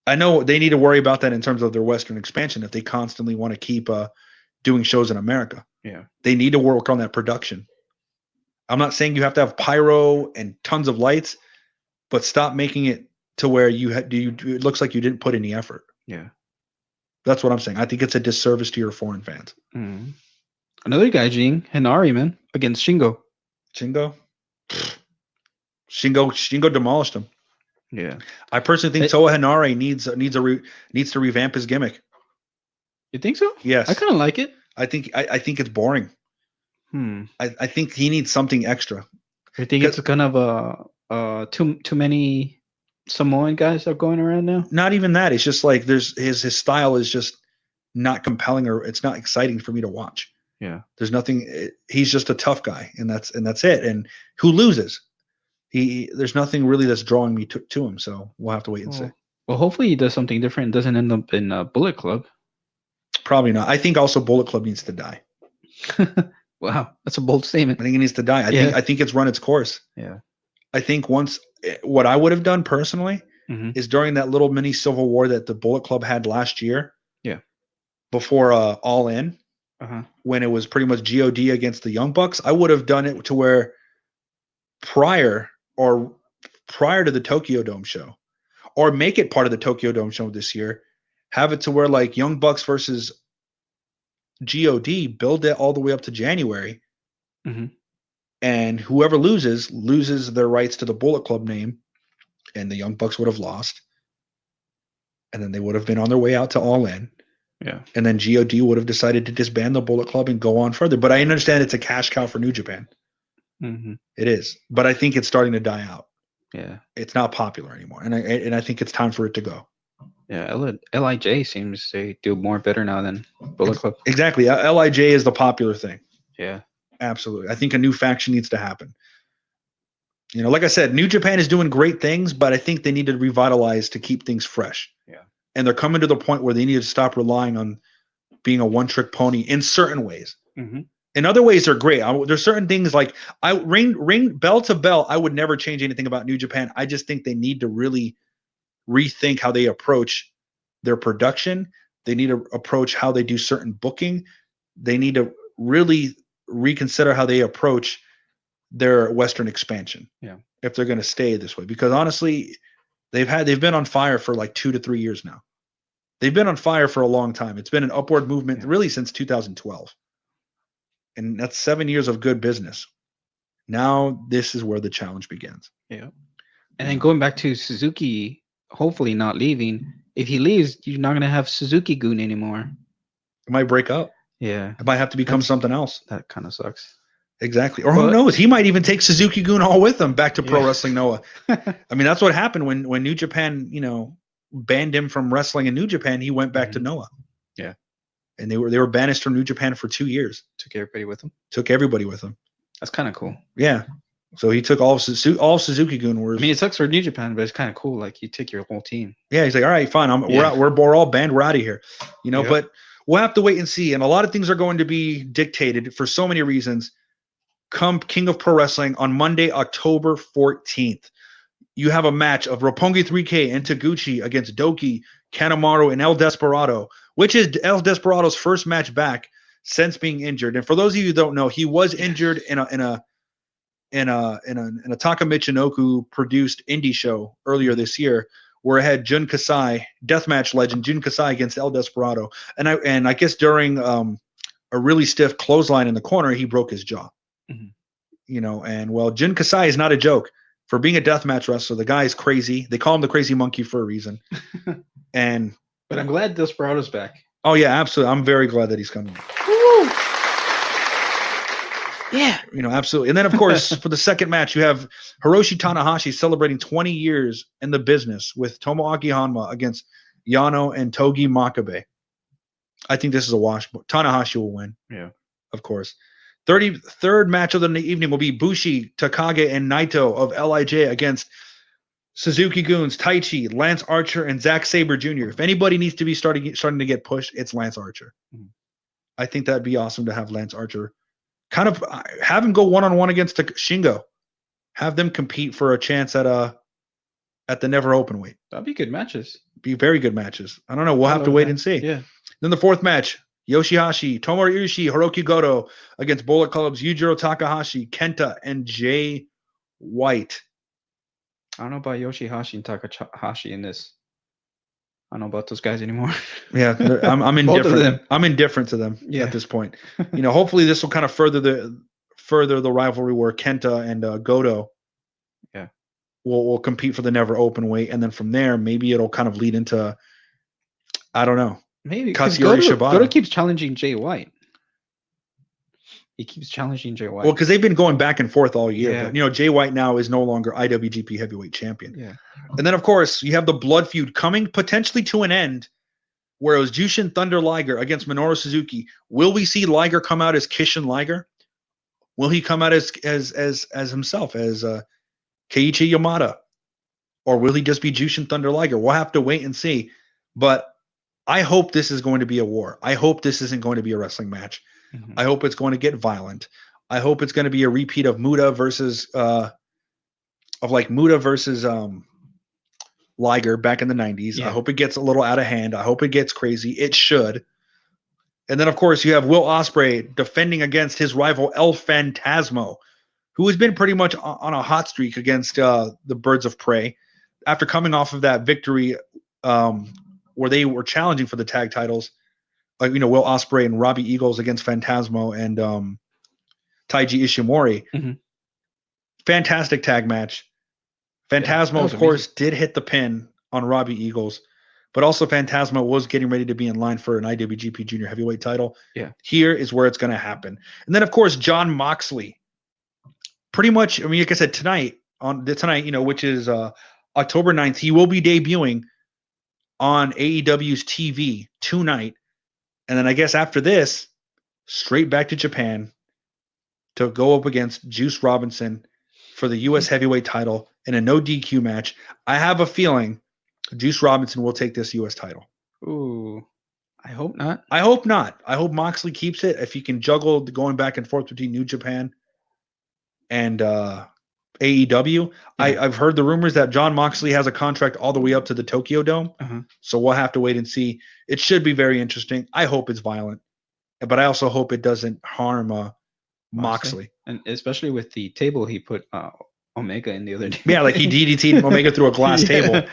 I know they need to worry about that in terms of their Western expansion if they constantly want to keep doing shows in America. Yeah, they need to work on that production. I'm not saying you have to have pyro and tons of lights, but stop making it to where it looks like you didn't put any effort. Yeah, That's what I'm saying. I think it's a disservice to your foreign fans. Mm. Another guy, Jing Henari, man, against Shingo. Shingo? Shingo demolished him. Yeah. I personally think Toa Henare needs to revamp his gimmick. You think so? Yes. I kind of like it. I think it's boring. Hmm. I think he needs something extra. You think it's kind of too many Samoan guys are going around now? Not even that. It's just like there's his style is just not compelling, or it's not exciting for me to watch. Yeah. There's nothing. He's just a tough guy, and that's it. And who loses? There's nothing really that's drawing me to him. So we'll have to wait and see. Well, hopefully he does something different and doesn't end up in Bullet Club. Probably not. I think also Bullet Club needs to die. Wow, that's a bold statement. I think it needs to die. I think it's run its course. Yeah. I think what I would have done personally is during that little mini civil war that the Bullet Club had last year. Yeah. Before All In, when it was pretty much God against the Young Bucks, I would have done it to where prior to the Tokyo Dome show, or make it part of the Tokyo Dome show this year, have it to where like Young Bucks versus God, build it all the way up to January. And whoever loses their rights to the Bullet Club name, and the Young Bucks would have lost. And then they would have been on their way out to All In. Yeah. And then God would have decided to disband the Bullet Club and go on further. But I understand it's a cash cow for New Japan. It is. But I think it's starting to die out. Yeah. It's not popular anymore. And I think it's time for it to go. Yeah. LIJ seems to do more better now than Bullet Club. Exactly. LIJ is the popular thing. Yeah. Absolutely. I think a new faction needs to happen. Like I said, New Japan is doing great things, but I think they need to revitalize to keep things fresh. Yeah. And they're coming to the point where they need to stop relying on being a one-trick pony in certain ways. In other ways, they're great. There's certain things like ring bell to bell. I would never change anything about New Japan. I just think they need to really rethink how they approach their production. They need to approach how they do certain booking. They need to really reconsider how they approach their Western expansion. Yeah. If they're going to stay this way, because honestly, they've been on fire for like 2 to 3 years now. They've been on fire for a long time. It's been an upward movement really since 2012. And that's 7 years of good business. Now this is where the challenge begins. Yeah. And then going back to Suzuki, hopefully not leaving. If he leaves, you're not going to have Suzuki-gun anymore. It might break up. Yeah. It might have to become something else. That kind of sucks. Exactly. Or who knows? He might even take Suzuki-gun all with him back to Pro Wrestling Noah. I mean, that's what happened when New Japan, banned him from wrestling in New Japan. He went back to Noah. Yeah. And they were banished from New Japan for 2 years. Took everybody with him. That's kind of cool. Yeah. So he took all Suzuki-gun. I mean, it sucks for New Japan, but it's kind of cool. Like you take your whole team. Yeah. He's like, all right, fine. We're all banned. We're out of here. But we'll have to wait and see. And a lot of things are going to be dictated for so many reasons. Come King of Pro Wrestling on Monday, October 14th. You have a match of Roppongi 3K and Taguchi against Doki, Kanemaru, and El Desperado, which is El Desperado's first match back since being injured. And for those of you who don't know, he was injured in a Taka Michinoku produced indie show earlier this year, where it had Jun Kasai, deathmatch legend Jun Kasai against El Desperado, and I guess during a really stiff clothesline in the corner, he broke his jaw. And Jun Kasai is not a joke. For being a deathmatch wrestler, the guy is crazy. They call him the Crazy Monkey for a reason. But I'm glad Desperado's back. Oh yeah, absolutely. I'm very glad that he's coming. Woo! Yeah. Absolutely. And then of course, for the second match, you have Hiroshi Tanahashi celebrating 20 years in the business with Tomoaki Honma against Yano and Togi Makabe. I think this is a wash. Tanahashi will win. Yeah. Of course. 33rd match of the evening will be Bushi, Takage, and Naito of LIJ against Suzuki-Guns, Taichi, Lance Archer, and Zack Sabre Jr. If anybody needs to be starting to get pushed, it's Lance Archer. I think that'd be awesome to have Lance Archer kind of have him go one-on-one against Shingo. Have them compete for a chance at the Never Open weight. That'd be good matches. Be very good matches. I don't know. We'll have to wait and see. Yeah. Then the fourth match, Yoshihashi, Tomohiro Ishii, Hiroki Goto against Bullet Club's Yujiro Takahashi, Kenta, and Jay White. I don't know about Yoshihashi and Takahashi in this. I don't know about those guys anymore. Yeah, I'm Both of indifferent. them. I'm indifferent to them Yeah. at this point. Hopefully this will kind of further the rivalry where Kenta and Goto Yeah. will compete for the never open weight, and then from there maybe it'll kind of lead into, I don't know. Maybe because Katsuyori Goto Shibata. keeps challenging Jay White. He keeps challenging Jay White. Well, because they've been going back and forth all year. Yeah. But Jay White now is no longer IWGP Heavyweight Champion. Yeah. And then of course you have the blood feud coming potentially to an end, where it was Jushin Thunder Liger against Minoru Suzuki. Will we see Liger come out as Kishin Liger? Will he come out as himself, as Keiichi Yamada? Or will he just be Jushin Thunder Liger? We'll have to wait and see. But I hope this is going to be a war. I hope this isn't going to be a wrestling match. Mhm. I hope it's going to get violent. I hope it's going to be a repeat of Muta versus Liger back in the 90s. Yeah. I hope it gets a little out of hand. I hope it gets crazy. It should. And then, of course, you have Will Ospreay defending against his rival El Phantasmo, who has been pretty much on a hot streak against the Birds of Prey after coming off of that victory where they were challenging for the tag titles. Like, Will Ospreay and Robbie Eagles against Phantasmo and Taiji Ishimori. Mhm. Fantastic tag match. Phantasmo, that was of course, did hit the pin on Robbie Eagles, but also Phantasmo was getting ready to be in line for an IWGP Junior Heavyweight title. Yeah. Here is where it's going to happen. And then, of course, Jon Moxley. Pretty much, like I said, tonight, which is October 9th, he will be debuting on AEW's TV tonight. And then I guess after this, straight back to Japan to go up against Juice Robinson for the U.S. heavyweight title in a no DQ match. I have a feeling Juice Robinson will take this U.S. title. Ooh, I hope not. I hope not. I hope Moxley keeps it. If he can juggle going back and forth between New Japan and AEW. Yeah. I've heard the rumors that Jon Moxley has a contract all the way up to the Tokyo Dome. Uh-huh. So we'll have to wait and see. It should be very interesting. I hope it's violent, but I also hope it doesn't harm Moxley. And especially with the table he put Omega in the other day. Yeah, like he DDT'd Omega through a glass Yeah. table.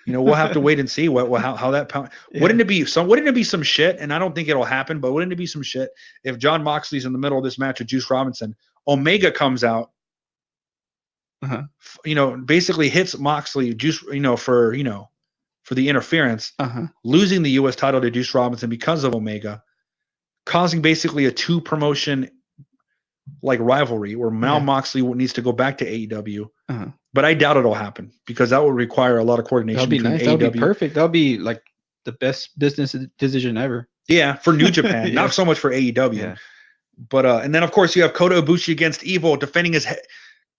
We'll have to wait and see how that pound. Yeah. Wouldn't it be some shit? And I don't think it'll happen, but wouldn't it be some shit if Jon Moxley's in the middle of this match with Juice Robinson, Omega comes out, basically hits Moxley, Juice, for the interference, losing the U.S. title to Juice Robinson because of Omega, causing basically a 2 promotion rivalry where now Moxley needs to go back to AEW. But I doubt it'll happen because that would require a lot of coordination. That'd be nice. AEW. That'd be perfect. That'd be like the best business decision ever. Yeah, for New Japan, not so much for AEW. Yeah. But and then of course you have Kota Ibushi against Evil defending his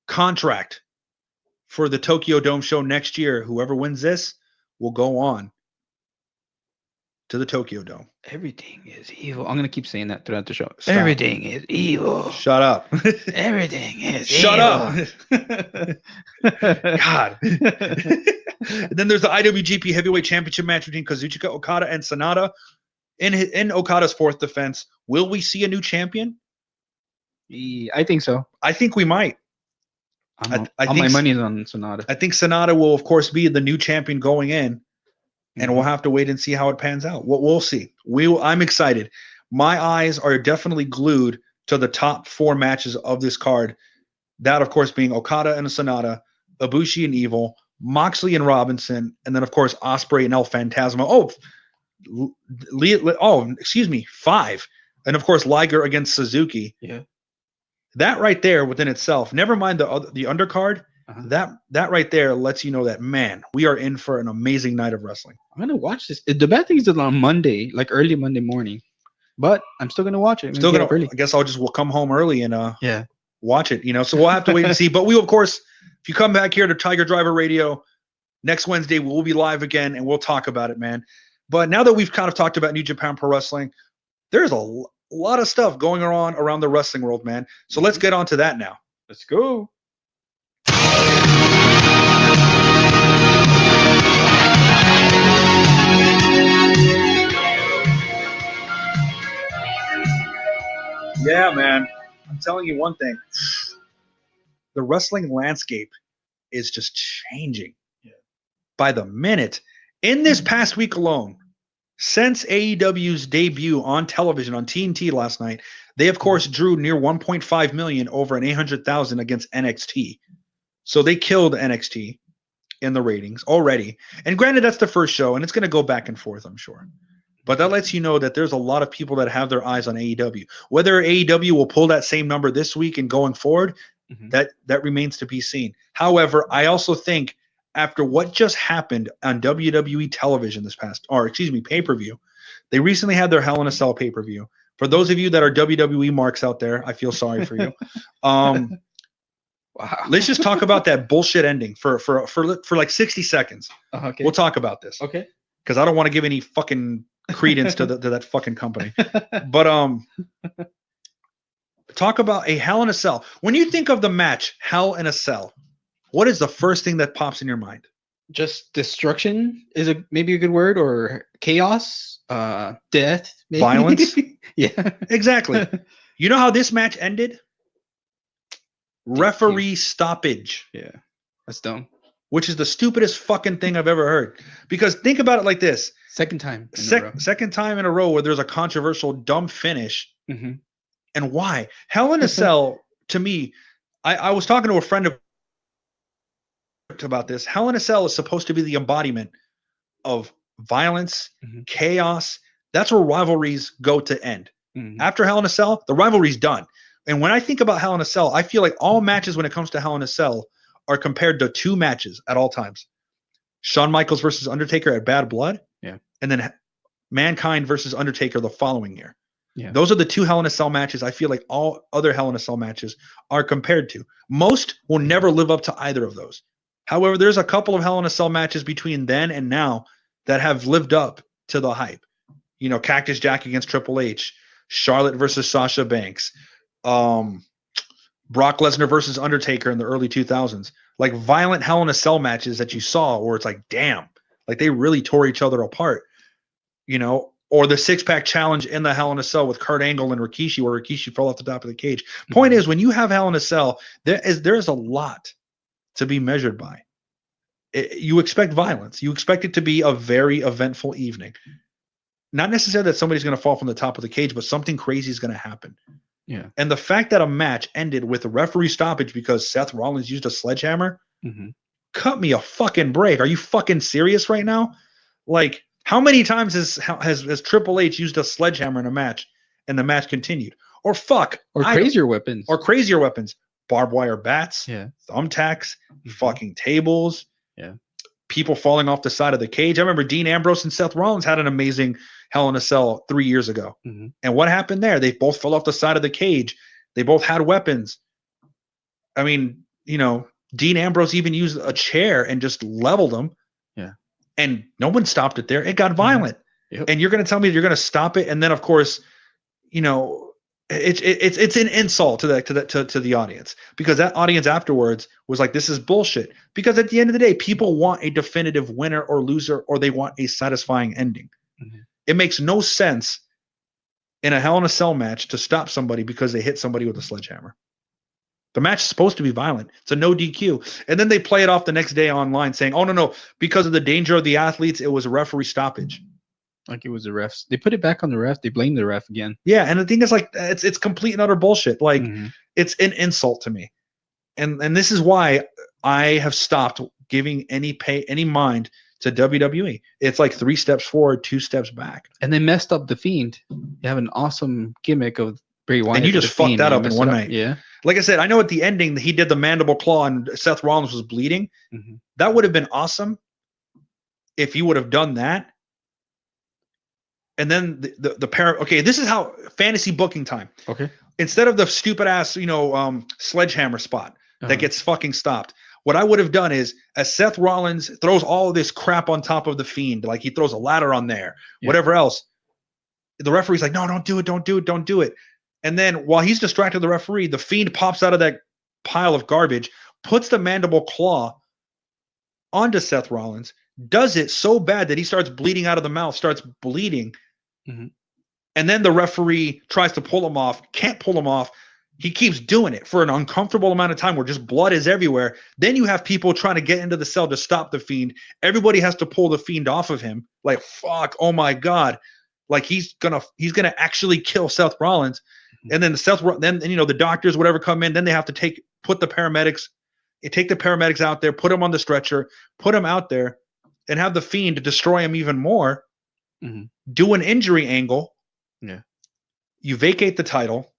contract for the Tokyo Dome show next year. Whoever wins this will go on to the Tokyo Dome. Everything is evil. I'm gonna keep saying that throughout the show. Stop. Everything is evil. Shut up. Everything is Shut evil. up. God. And then there's the IWGP Heavyweight Championship match between Kazuchika Okada and Sanada. In Okada's 4th defense, will we see a new champion? I think so. I think we might. All I think my money's on Sonata. I think Sanada will, of course, be the new champion going in, and we'll have to wait and see how it pans out. We'll see. I'm excited. My eyes are definitely glued to the top 4 matches of this card. That, of course, being Okada and Sanada, Ibushi and Evil, Moxley and Robinson, and then, of course, Ospreay and El Phantasmo. 5. And, of course, Liger against Suzuki. Yeah. That right there within itself, never mind the undercard, that right there lets you know that, man, we are in for an amazing night of wrestling. I'm going to watch this. The bad thing is it's on Monday, like early Monday morning. But I'm still going to watch it. I guess we'll come home early and watch it, So we'll have to wait and see. But we, of course, if you come back here to Tiger Driver Radio, next Wednesday we'll be live again and we'll talk about it, man. But now that we've kind of talked about New Japan Pro Wrestling, there's a lot of stuff going on around the wrestling world, man. So let's get on to that now. Let's go. Yeah, man. I'm telling you one thing. The wrestling landscape is just changing by the minute. In this past week alone, since AEW's debut on television on TNT last night, they of course drew near 1.5 million over an 800,000 against NXT. So they killed NXT in the ratings already. And granted, that's the first show, and it's going to go back and forth, I'm sure. But that lets you know that there's a lot of people that have their eyes on AEW. Whether AEW will pull that same number this week and going forward, that remains to be seen. However, I also think after what just happened on WWE television pay-per-view, they recently had their Hell in a Cell pay-per-view. For those of you that are WWE marks out there, I feel sorry for you. Wow. Let's just talk about that bullshit ending for like 60 seconds. Okay. We'll talk about this. Okay. Because I don't want to give any fucking credence to that fucking company. But talk about a Hell in a Cell. When you think of the match Hell in a Cell, what is the first thing that pops in your mind? Just destruction is maybe a good word, or chaos, death, maybe. Violence. Yeah, exactly. You know how this match ended? Referee stoppage. Yeah, that's dumb. Which is the stupidest fucking thing I've ever heard. Because think about it like this. Second time in a row where there's a controversial dumb finish. Mm-hmm. And why? Hell in a Cell, to me, I was talking to a friend about this. Hell in a Cell is supposed to be the embodiment of violence, chaos. That's where rivalries go to end. After Hell in a Cell, the rivalry's done. And when I think about Hell in a Cell, I feel like all matches when it comes to Hell in a Cell are compared to two matches at all times. Shawn Michaels versus Undertaker at Bad Blood. Yeah. And then Mankind versus Undertaker the following year. Yeah. Those are the two Hell in a Cell matches I feel like all other Hell in a Cell matches are compared to. Most will never live up to either of those. However, there's a couple of Hell in a Cell matches between then and now that have lived up to the hype. You know, Cactus Jack against Triple H, Charlotte versus Sasha Banks, Brock Lesnar versus Undertaker in the early 2000s. Like violent Hell in a Cell matches that you saw where it's like, damn, like they really tore each other apart. You know, or the six-pack challenge in the Hell in a Cell with Kurt Angle and Rikishi, where Rikishi fell off the top of the cage. Point is, when you have Hell in a Cell, there is a lot to be measured by. You expect violence. You expect it to be a very eventful evening. Not necessarily that somebody's going to fall from the top of the cage, but something crazy is going to happen. Yeah. And the fact that a match ended with a referee stoppage because Seth Rollins used a sledgehammer, cut me a fucking break. Are you fucking serious right now? Like, how many times has Triple H used a sledgehammer in a match and the match continued? Or crazier weapons. Or crazier weapons. Barbed wire bats, thumbtacks, fucking tables, people falling off the side of the cage. I remember Dean Ambrose and Seth Rollins had an amazing Hell in a Cell 3 years ago. And what happened there? They both fell off the side of the cage. They both had weapons. I mean, you know, Dean Ambrose even used a chair and just leveled them. Yeah. And no one stopped it there. It got violent. And you're going to tell me you're going to stop it? And then, of course, you know, it's an insult to the audience, because that audience afterwards was like, this is bullshit. Because at the end of the day, people want a definitive winner or loser, or they want a satisfying ending. It makes no sense in a Hell in a Cell match to stop somebody because they hit somebody with a sledgehammer. The match is supposed to be violent. It's a no DQ. And then they play it off the next day online saying, oh, no, because of the danger of the athletes, it was a referee stoppage. Like it was the refs. They put it back on the ref. They blame the ref again. Yeah, and the thing is, like, it's complete and utter bullshit. Like, it's an insult to me. And this is why I have stopped giving any mind to WWE. It's like 3 steps forward, 2 steps back. And they messed up The Fiend. You have an awesome gimmick of Bray Wyatt. And you just fucked that up in one night. Yeah. Like I said, I know at the ending he did the mandible claw and Seth Rollins was bleeding. That would have been awesome if he would have done that. And then the pair. Okay, this is how fantasy booking time. Okay. Instead of the stupid ass, sledgehammer spot that gets fucking stopped, what I would have done is, as Seth Rollins throws all of this crap on top of the Fiend, like he throws a ladder on there, whatever else, the referee's like, no, don't do it. And then while he's distracted the referee, the Fiend pops out of that pile of garbage, puts the mandible claw onto Seth Rollins, does it so bad that he starts bleeding out of the mouth, starts bleeding. And then the referee tries to pull him off, can't pull him off. He keeps doing it for an uncomfortable amount of time where just blood is everywhere. Then you have people trying to get into the cell to stop the Fiend. Everybody has to pull the Fiend off of him. Like, fuck, oh my God. Like he's gonna actually kill Seth Rollins. And then the doctors, whatever, come in, then they have to take the paramedics out there, put him on the stretcher, put him out there, and have the Fiend destroy him even more. Do an injury angle. Yeah. You vacate the title.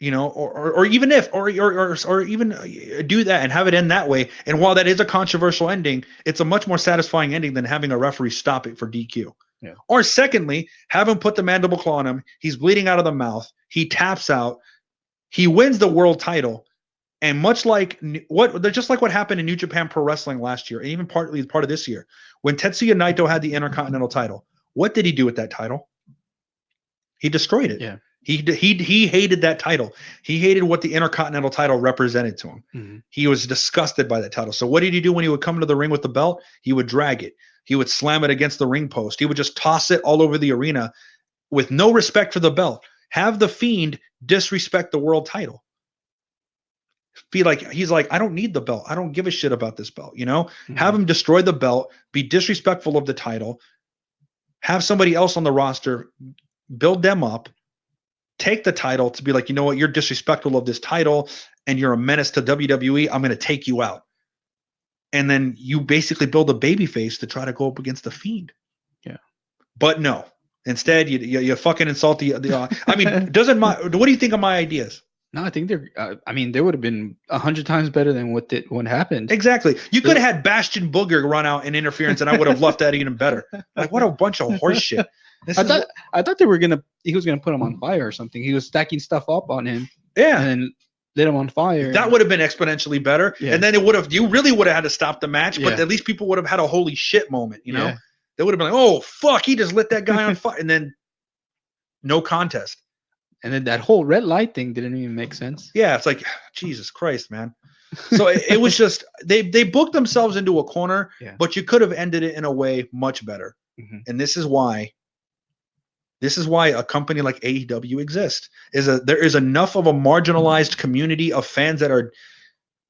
Or even do that and have it end that way. And while that is a controversial ending, it's a much more satisfying ending than having a referee stop it for DQ. Yeah. Or secondly, have him put the mandible claw on him. He's bleeding out of the mouth. He taps out. He wins the world title. And just like what happened in New Japan Pro Wrestling last year, and even partly part of this year, when Tetsuya Naito had the Intercontinental title, what did he do with that title? He destroyed it. Yeah. He hated that title. He hated what the Intercontinental title represented to him. He was disgusted by that title. So what did he do when he would come into the ring with the belt? He would drag it. He would slam it against the ring post. He would just toss it all over the arena with no respect for the belt. Have the Fiend disrespect the world title. He's like, I don't need the belt. I don't give a shit about this belt. Have him destroy the belt, be disrespectful of the title, have somebody else on the roster, build them up, take the title to be like, you know what, you're disrespectful of this title and you're a menace to WWE. I'm going to take you out. And then you basically build a baby face to try to go up against the Fiend. Yeah. But no, instead you fucking insult the I mean, what do you think of my ideas? No, I think they would have been 100 times better than what happened. Exactly. You could have had Bastion Booger run out in interference and I would have loved that even better. Like, what a bunch of horse shit. I thought he was gonna put him on fire or something. He was stacking stuff up on him. Yeah. And lit him on fire. That would have been exponentially better. Yeah. And then you really would have had to stop the match, but at least people would have had a holy shit moment, you know? Yeah. They would have been like, oh fuck, he just lit that guy on fire. And then no contest. And then that whole red light thing didn't even make sense. Yeah, it's like, Jesus Christ, man. So it was just they booked themselves into a corner, but you could have ended it in a way much better. And this is why a company like AEW exists. There is enough of a marginalized community of fans that are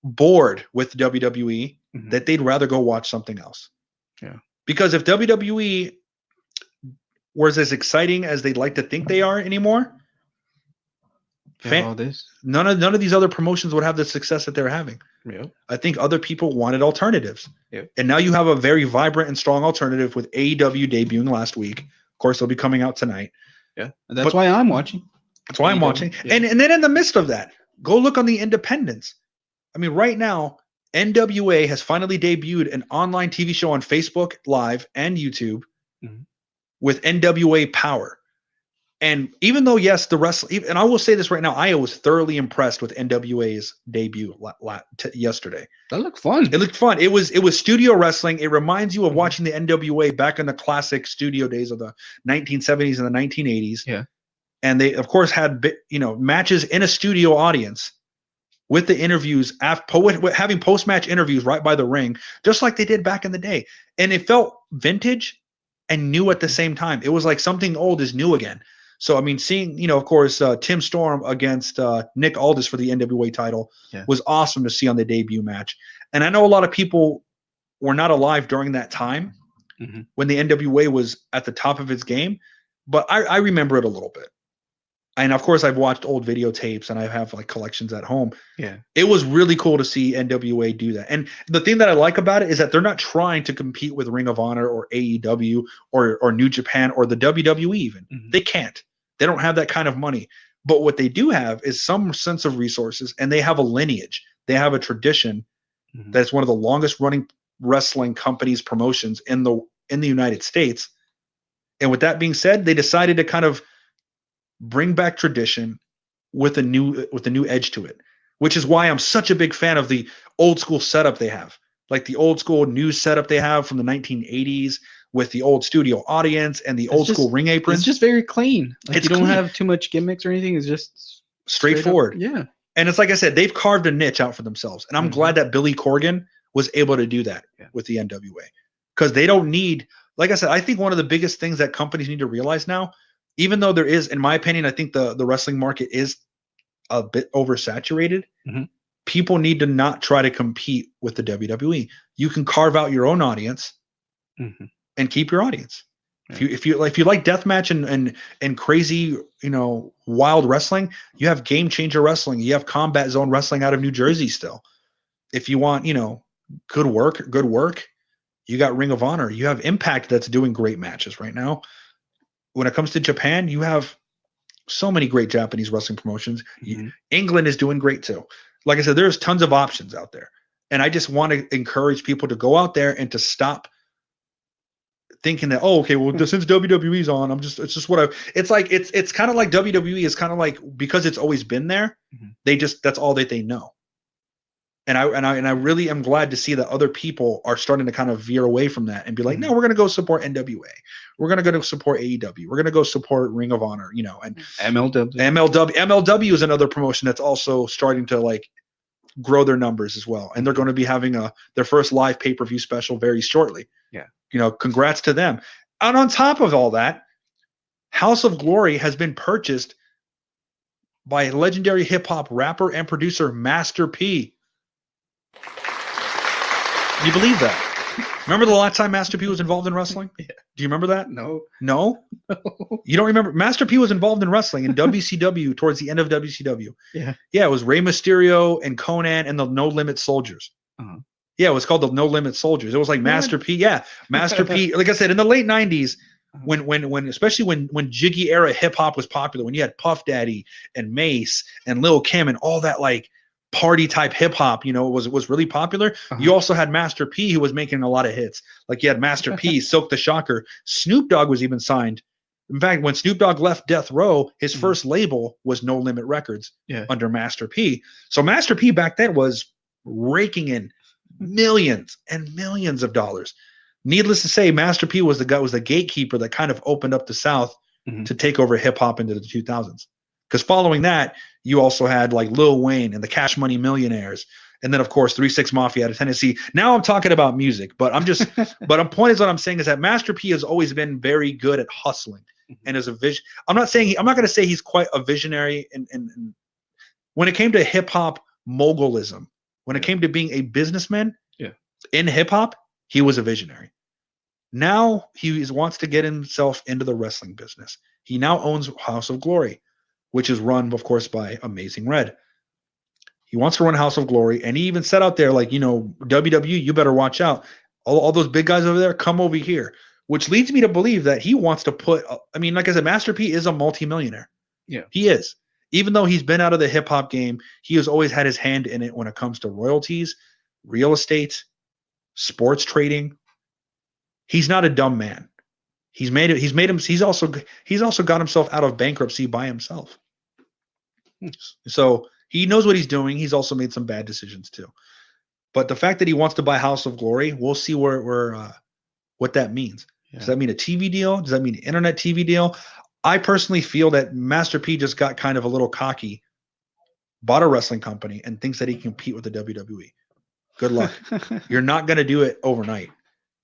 bored with WWE that they'd rather go watch something else. Yeah. Because if WWE was as exciting as they'd like to think they are anymore, none of these other promotions would have the success that they're having. Yeah. I think other people wanted alternatives. Yeah. And now you have a very vibrant and strong alternative with AEW debuting last week. Of course, they'll be coming out tonight. Yeah. That's why I'm watching. That's why I'm watching. Yeah. And then in the midst of that, go look on the independents. I mean, right now, NWA has finally debuted an online TV show on Facebook Live and YouTube with NWA Power. And even though, yes, the wrestling, and I will say this right now, I was thoroughly impressed with NWA's debut yesterday. That looked fun. It looked fun. It was studio wrestling. It reminds you of watching the NWA back in the classic studio days of the 1970s and the 1980s. Yeah. And they, of course, had matches in a studio audience with the interviews, having post-match interviews right by the ring, just like they did back in the day. And it felt vintage and new at the same time. It was like something old is new again. So, I mean, seeing, of course, Tim Storm against Nick Aldis for the NWA title was awesome to see on the debut match. And I know a lot of people were not alive during that time when the NWA was at the top of its game, but I remember it a little bit. And, of course, I've watched old videotapes and I have, collections at home. Yeah. It was really cool to see NWA do that. And the thing that I like about it is that they're not trying to compete with Ring of Honor or AEW or New Japan or the WWE even. They can't. They don't have that kind of money. But what they do have is some sense of resources, and they have a lineage. They have a tradition that's one of the longest running wrestling companies promotions in the United States. And with that being said, they decided to kind of bring back tradition with a new edge to it, which is why I'm such a big fan of the old school setup they have, like the old school news setup they have from the 1980s with the old studio audience and the old school ring aprons. It's just very clean. It's you don't clean. have too much gimmicks or anything. It's just straightforward. Yeah. And it's like I said, they've carved a niche out for themselves. And I'm glad that Billy Corgan was able to do that with the NWA. Because they don't need, like I said, I think one of the biggest things that companies need to realize now, even though there is, in my opinion, I think the wrestling market is a bit oversaturated, Mhm. people need to not try to compete with the WWE. You can carve out your own audience Mhm. and keep your audience. Yeah. If you like deathmatch and crazy, wild wrestling, you have Game Changer Wrestling. You have Combat Zone Wrestling out of New Jersey still. If you want, good work, you got Ring of Honor. You have Impact that's doing great matches right now. When it comes to Japan, you have so many great Japanese wrestling promotions. Mhm. England is doing great too. Like I said, there's tons of options out there. And I just want to encourage people to go out there and to stop thinking that, oh, okay, well, since WWE's on, it's just what it's kind of like WWE is kind of like, because it's always been there, Mhm. that's all that they know. And I really am glad to see that other people are starting to kind of veer away from that and be like, Mhm. no, we're going to go support NWA. We're going to go to support AEW. We're going to go support Ring of Honor, and MLW. MLW is another promotion that's also starting to like grow their numbers as well. And they're going to be having their first live pay-per-view special very shortly. Yeah. Congrats to them. And on top of all that, House of Glory has been purchased by legendary hip hop rapper and producer Master P. Can you believe that? Remember the last time Master P was involved in wrestling? Yeah. Do you remember that? No. No? You don't remember? Master P was involved in wrestling in WCW towards the end of WCW. Yeah. Yeah, it was Rey Mysterio and Conan and the No Limit Soldiers. Uh-huh. Yeah, it was called the No Limit Soldiers. It was like Master P. Yeah, Master P. Like I said, in the late 90s, when especially when Jiggy era hip hop was popular, when you had Puff Daddy and Mace and Lil Kim and all that like party type hip hop, was really popular. Uh-huh. You also had Master P, who was making a lot of hits. Like you had Master P, Silk the Shocker. Snoop Dogg was even signed. In fact, when Snoop Dogg left Death Row, his first label was No Limit Records under Master P. So Master P back then was raking in millions and millions of dollars. Needless to say, Master P was the gatekeeper that kind of opened up the South to take over hip hop into the 2000s. Because following that, you also had like Lil Wayne and the Cash Money Millionaires, and then of course 3-6 Mafia out of Tennessee. Now I'm talking about music, but the point is what I'm saying is that Master P has always been very good at hustling and as a vision. I'm not going to say he's quite a visionary, and when it came to hip hop mogulism, when it came to being a businessman in hip hop, he was a visionary. Now he wants to get himself into the wrestling business. He now owns House of Glory, which is run, of course, by Amazing Red. He wants to run House of Glory, and he even said out there, like, WWE, you better watch out. All those big guys over there, come over here. Which leads me to believe that he wants to put, like I said, Master P is a multimillionaire. Yeah. He is. Even though he's been out of the hip hop game, he has always had his hand in it when it comes to royalties, real estate, sports trading. He's not a dumb man. He's also got himself out of bankruptcy by himself. So he knows what he's doing. He's also made some bad decisions too. But the fact that he wants to buy House of Glory, we'll see what that means. Yeah. Does that mean a TV deal? Does that mean an internet TV deal? I personally feel that Master P just got kind of a little cocky, bought a wrestling company, and thinks that he can compete with the WWE. Good luck. You're not going to do it overnight.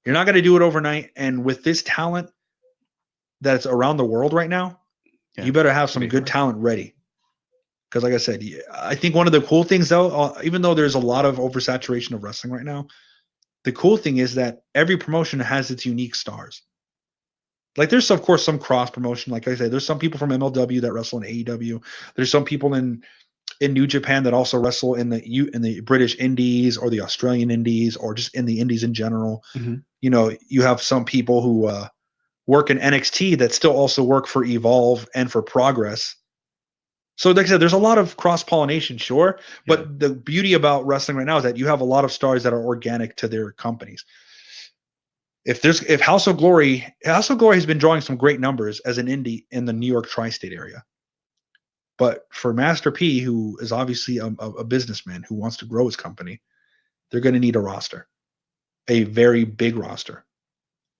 You're not going to do it overnight. And with this talent that's around the world right now, you better have some good talent ready. Because like I said, I think one of the cool things, though, even though there's a lot of oversaturation of wrestling right now, the cool thing is that every promotion has its unique stars. Like there's, of course, some cross promotion. Like I said, there's some people from MLW that wrestle in AEW. There's some people in New Japan that also wrestle in the British Indies or the Australian Indies or just in the Indies in general. Mm-hmm. You have some people who work in NXT that still also work for Evolve and for Progress. So like I said, there's a lot of cross-pollination, sure. But the beauty about wrestling right now is that you have a lot of stars that are organic to their companies. If House of Glory has been drawing some great numbers as an indie in the New York tri-state area. But for Master P, who is obviously a businessman who wants to grow his company, they're going to need a roster, a very big roster.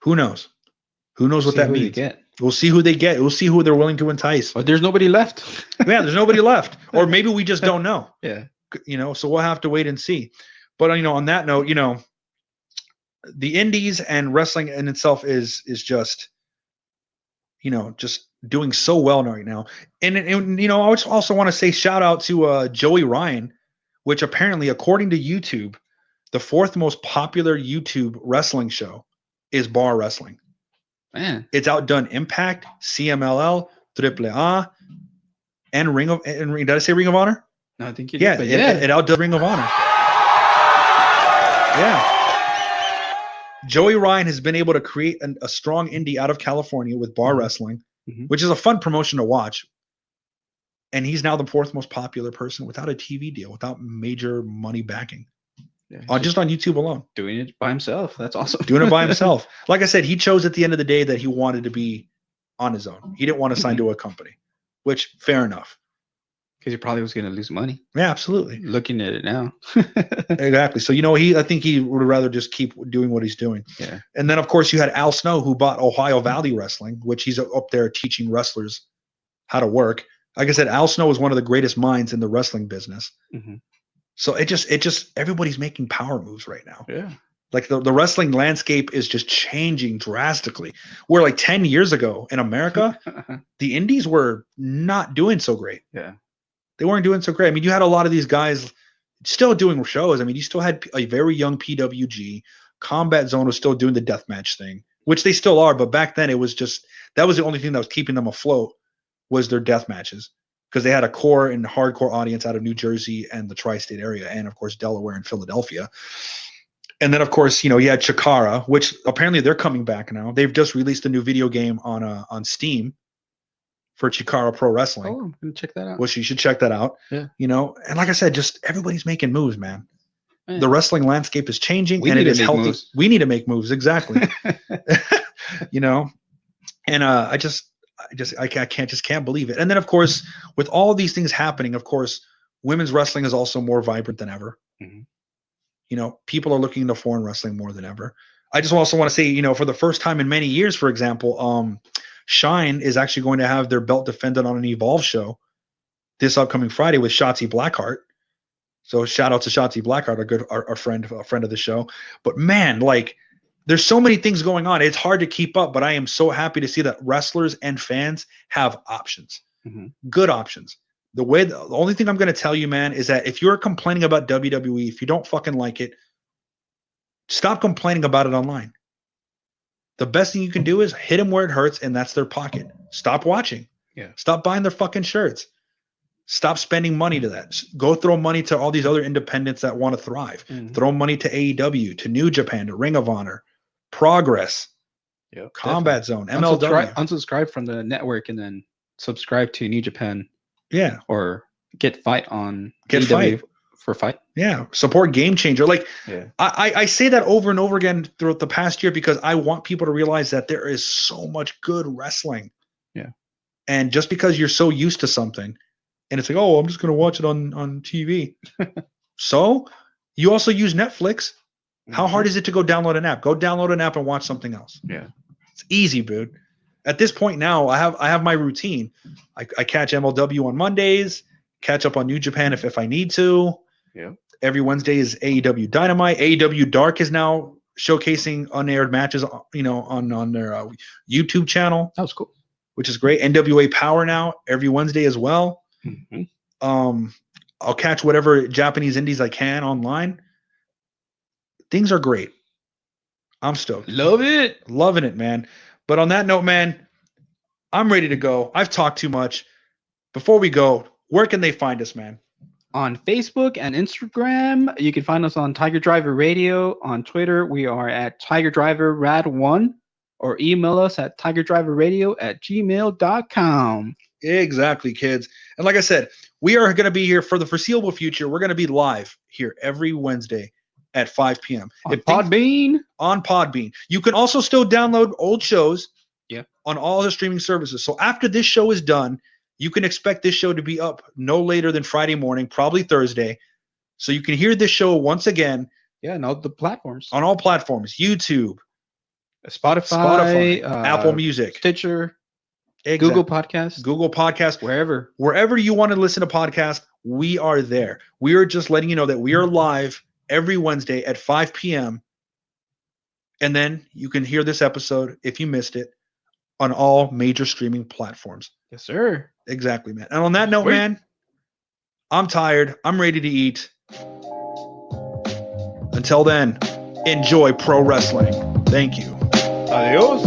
Who knows? Who knows what that means? We'll see who they get. We'll see who they're willing to entice. But there's nobody left. Yeah, there's nobody left. Or maybe we just don't know. Yeah. So we'll have to wait and see. But, on that note, the indies and wrestling in itself is just, just doing so well right now. And you know, I would also want to say shout out to Joey Ryan, which apparently, according to YouTube, the 4th most popular YouTube wrestling show is Bar Wrestling. Man, It's outdone Impact, CMLL, AAA, and Ring of. And did I say Ring of Honor? no, I think you Yeah, did. But it outdoes Ring of Honor. Yeah. Joey Ryan has been able to create a strong indie out of California with Bar Wrestling, which is a fun promotion to watch. And he's now the 4th most popular person without a TV deal, without major money backing, just on YouTube alone. Doing it by himself. That's awesome. Doing it by himself. Like I said, he chose at the end of the day that he wanted to be on his own. He didn't want to sign to a company, which fair enough. Because he probably was going to lose money. Yeah, absolutely. Looking at it now. Exactly. So, you know, I think he would rather just keep doing what he's doing. Yeah. And then, of course, you had Al Snow, who bought Ohio Valley Wrestling, which he's up there teaching wrestlers how to work. Like I said, Al Snow is one of the greatest minds in the wrestling business. So it just everybody's making power moves right now. Yeah. Like the wrestling landscape is just changing drastically. Where like 10 years ago in America, the indies were not doing so great. Yeah. They weren't doing so great. I mean, you had a lot of these guys still doing shows. I mean, you still had a very young PWG. Combat Zone was still doing the deathmatch thing, which they still are. But back then, it was just that was the only thing that was keeping them afloat was their death matches, because they had a core and hardcore audience out of New Jersey and the tri-state area, and of course Delaware and Philadelphia. And then, of course, you know, you had Chikara, which apparently they're coming back now. They've just released a new video game on Steam for Chikara Pro Wrestling. Oh, I'm gonna check that out. Which you should check that out. Yeah. You know, and like I said, just everybody's making moves, man. Man. The wrestling landscape is changing, We and need it to is make healthy. moves. We need to make moves, exactly. You know, and I can't believe it. And then, of course, with all of these things happening, of course, women's wrestling is also more vibrant than ever. You know, people are looking into foreign wrestling more than ever. I just also want to say, you know, for the first time in many years, for example, Shine is actually going to have their belt defended on an Evolve show this upcoming Friday with Shotzi Blackheart. So shout out to Shotzi Blackheart, our friend of the show. But man, like, there's so many things going on. It's hard to keep up, but I am so happy to see that wrestlers and fans have options, good options. The only thing I'm going to tell you, man, is that if you're complaining about WWE, if you don't fucking like it, stop complaining about it online. The best thing you can do is hit them where it hurts, and that's their pocket. Stop watching. Yeah. Stop buying their fucking shirts. Stop spending money to that. Go throw money to all these other independents that want to thrive. Throw money to AEW, to New Japan, to Ring of Honor, Progress, Combat Zone, MLW. Unsubscribe from the network and then subscribe to New Japan. Yeah. Or get Fight on Get AEW Fight. for Fight. Yeah. Support Game Changer. Like, Yeah. I say that over and over again throughout the past year because I want people to realize that there is so much good wrestling. Yeah. And just because you're so used to something and it's like, oh, I'm just going to watch it on TV. So you also use Netflix. How hard is it to go download an app? Go download an app and watch something else. Yeah. It's easy, dude. At this point now, I have my routine. I catch MLW on Mondays, catch up on New Japan if I need to. Yeah. Every Wednesday is AEW Dynamite. AEW Dark is now showcasing unaired matches, you know, on their YouTube channel. That was cool. Which is great. NWA Power now every Wednesday as well. I'll catch whatever Japanese indies I can online. Things are great. I'm stoked. Love it. Loving it, man. But on that note, man, I'm ready to go. I've talked too much. Before we go, where can they find us, man? On Facebook and Instagram, you can find us on Tiger Driver Radio. On Twitter, we are at Tiger Driver Rad1, or email us at tigerdriverradio@gmail.com. Exactly, kids. And like I said, we are going to be here for the foreseeable future. We're going to be live here every Wednesday at 5 p.m. On Podbean. On Podbean. You can also still download old shows on all the streaming services. So after this show is done, you can expect this show to be up no later than Friday morning, probably Thursday. So you can hear this show once again. Yeah, and all the platforms. On all platforms. YouTube. Spotify, Apple Music. Stitcher. Exactly. Google Podcasts. Wherever you want to listen to podcasts, we are there. We are just letting you know that we are live every Wednesday at 5 p.m. And then you can hear this episode, if you missed it, on all major streaming platforms. Yes, sir. Exactly, man. And on that note, Sweet. man, I'm tired. I'm ready to eat. Until then, enjoy pro wrestling. Thank you. Adios.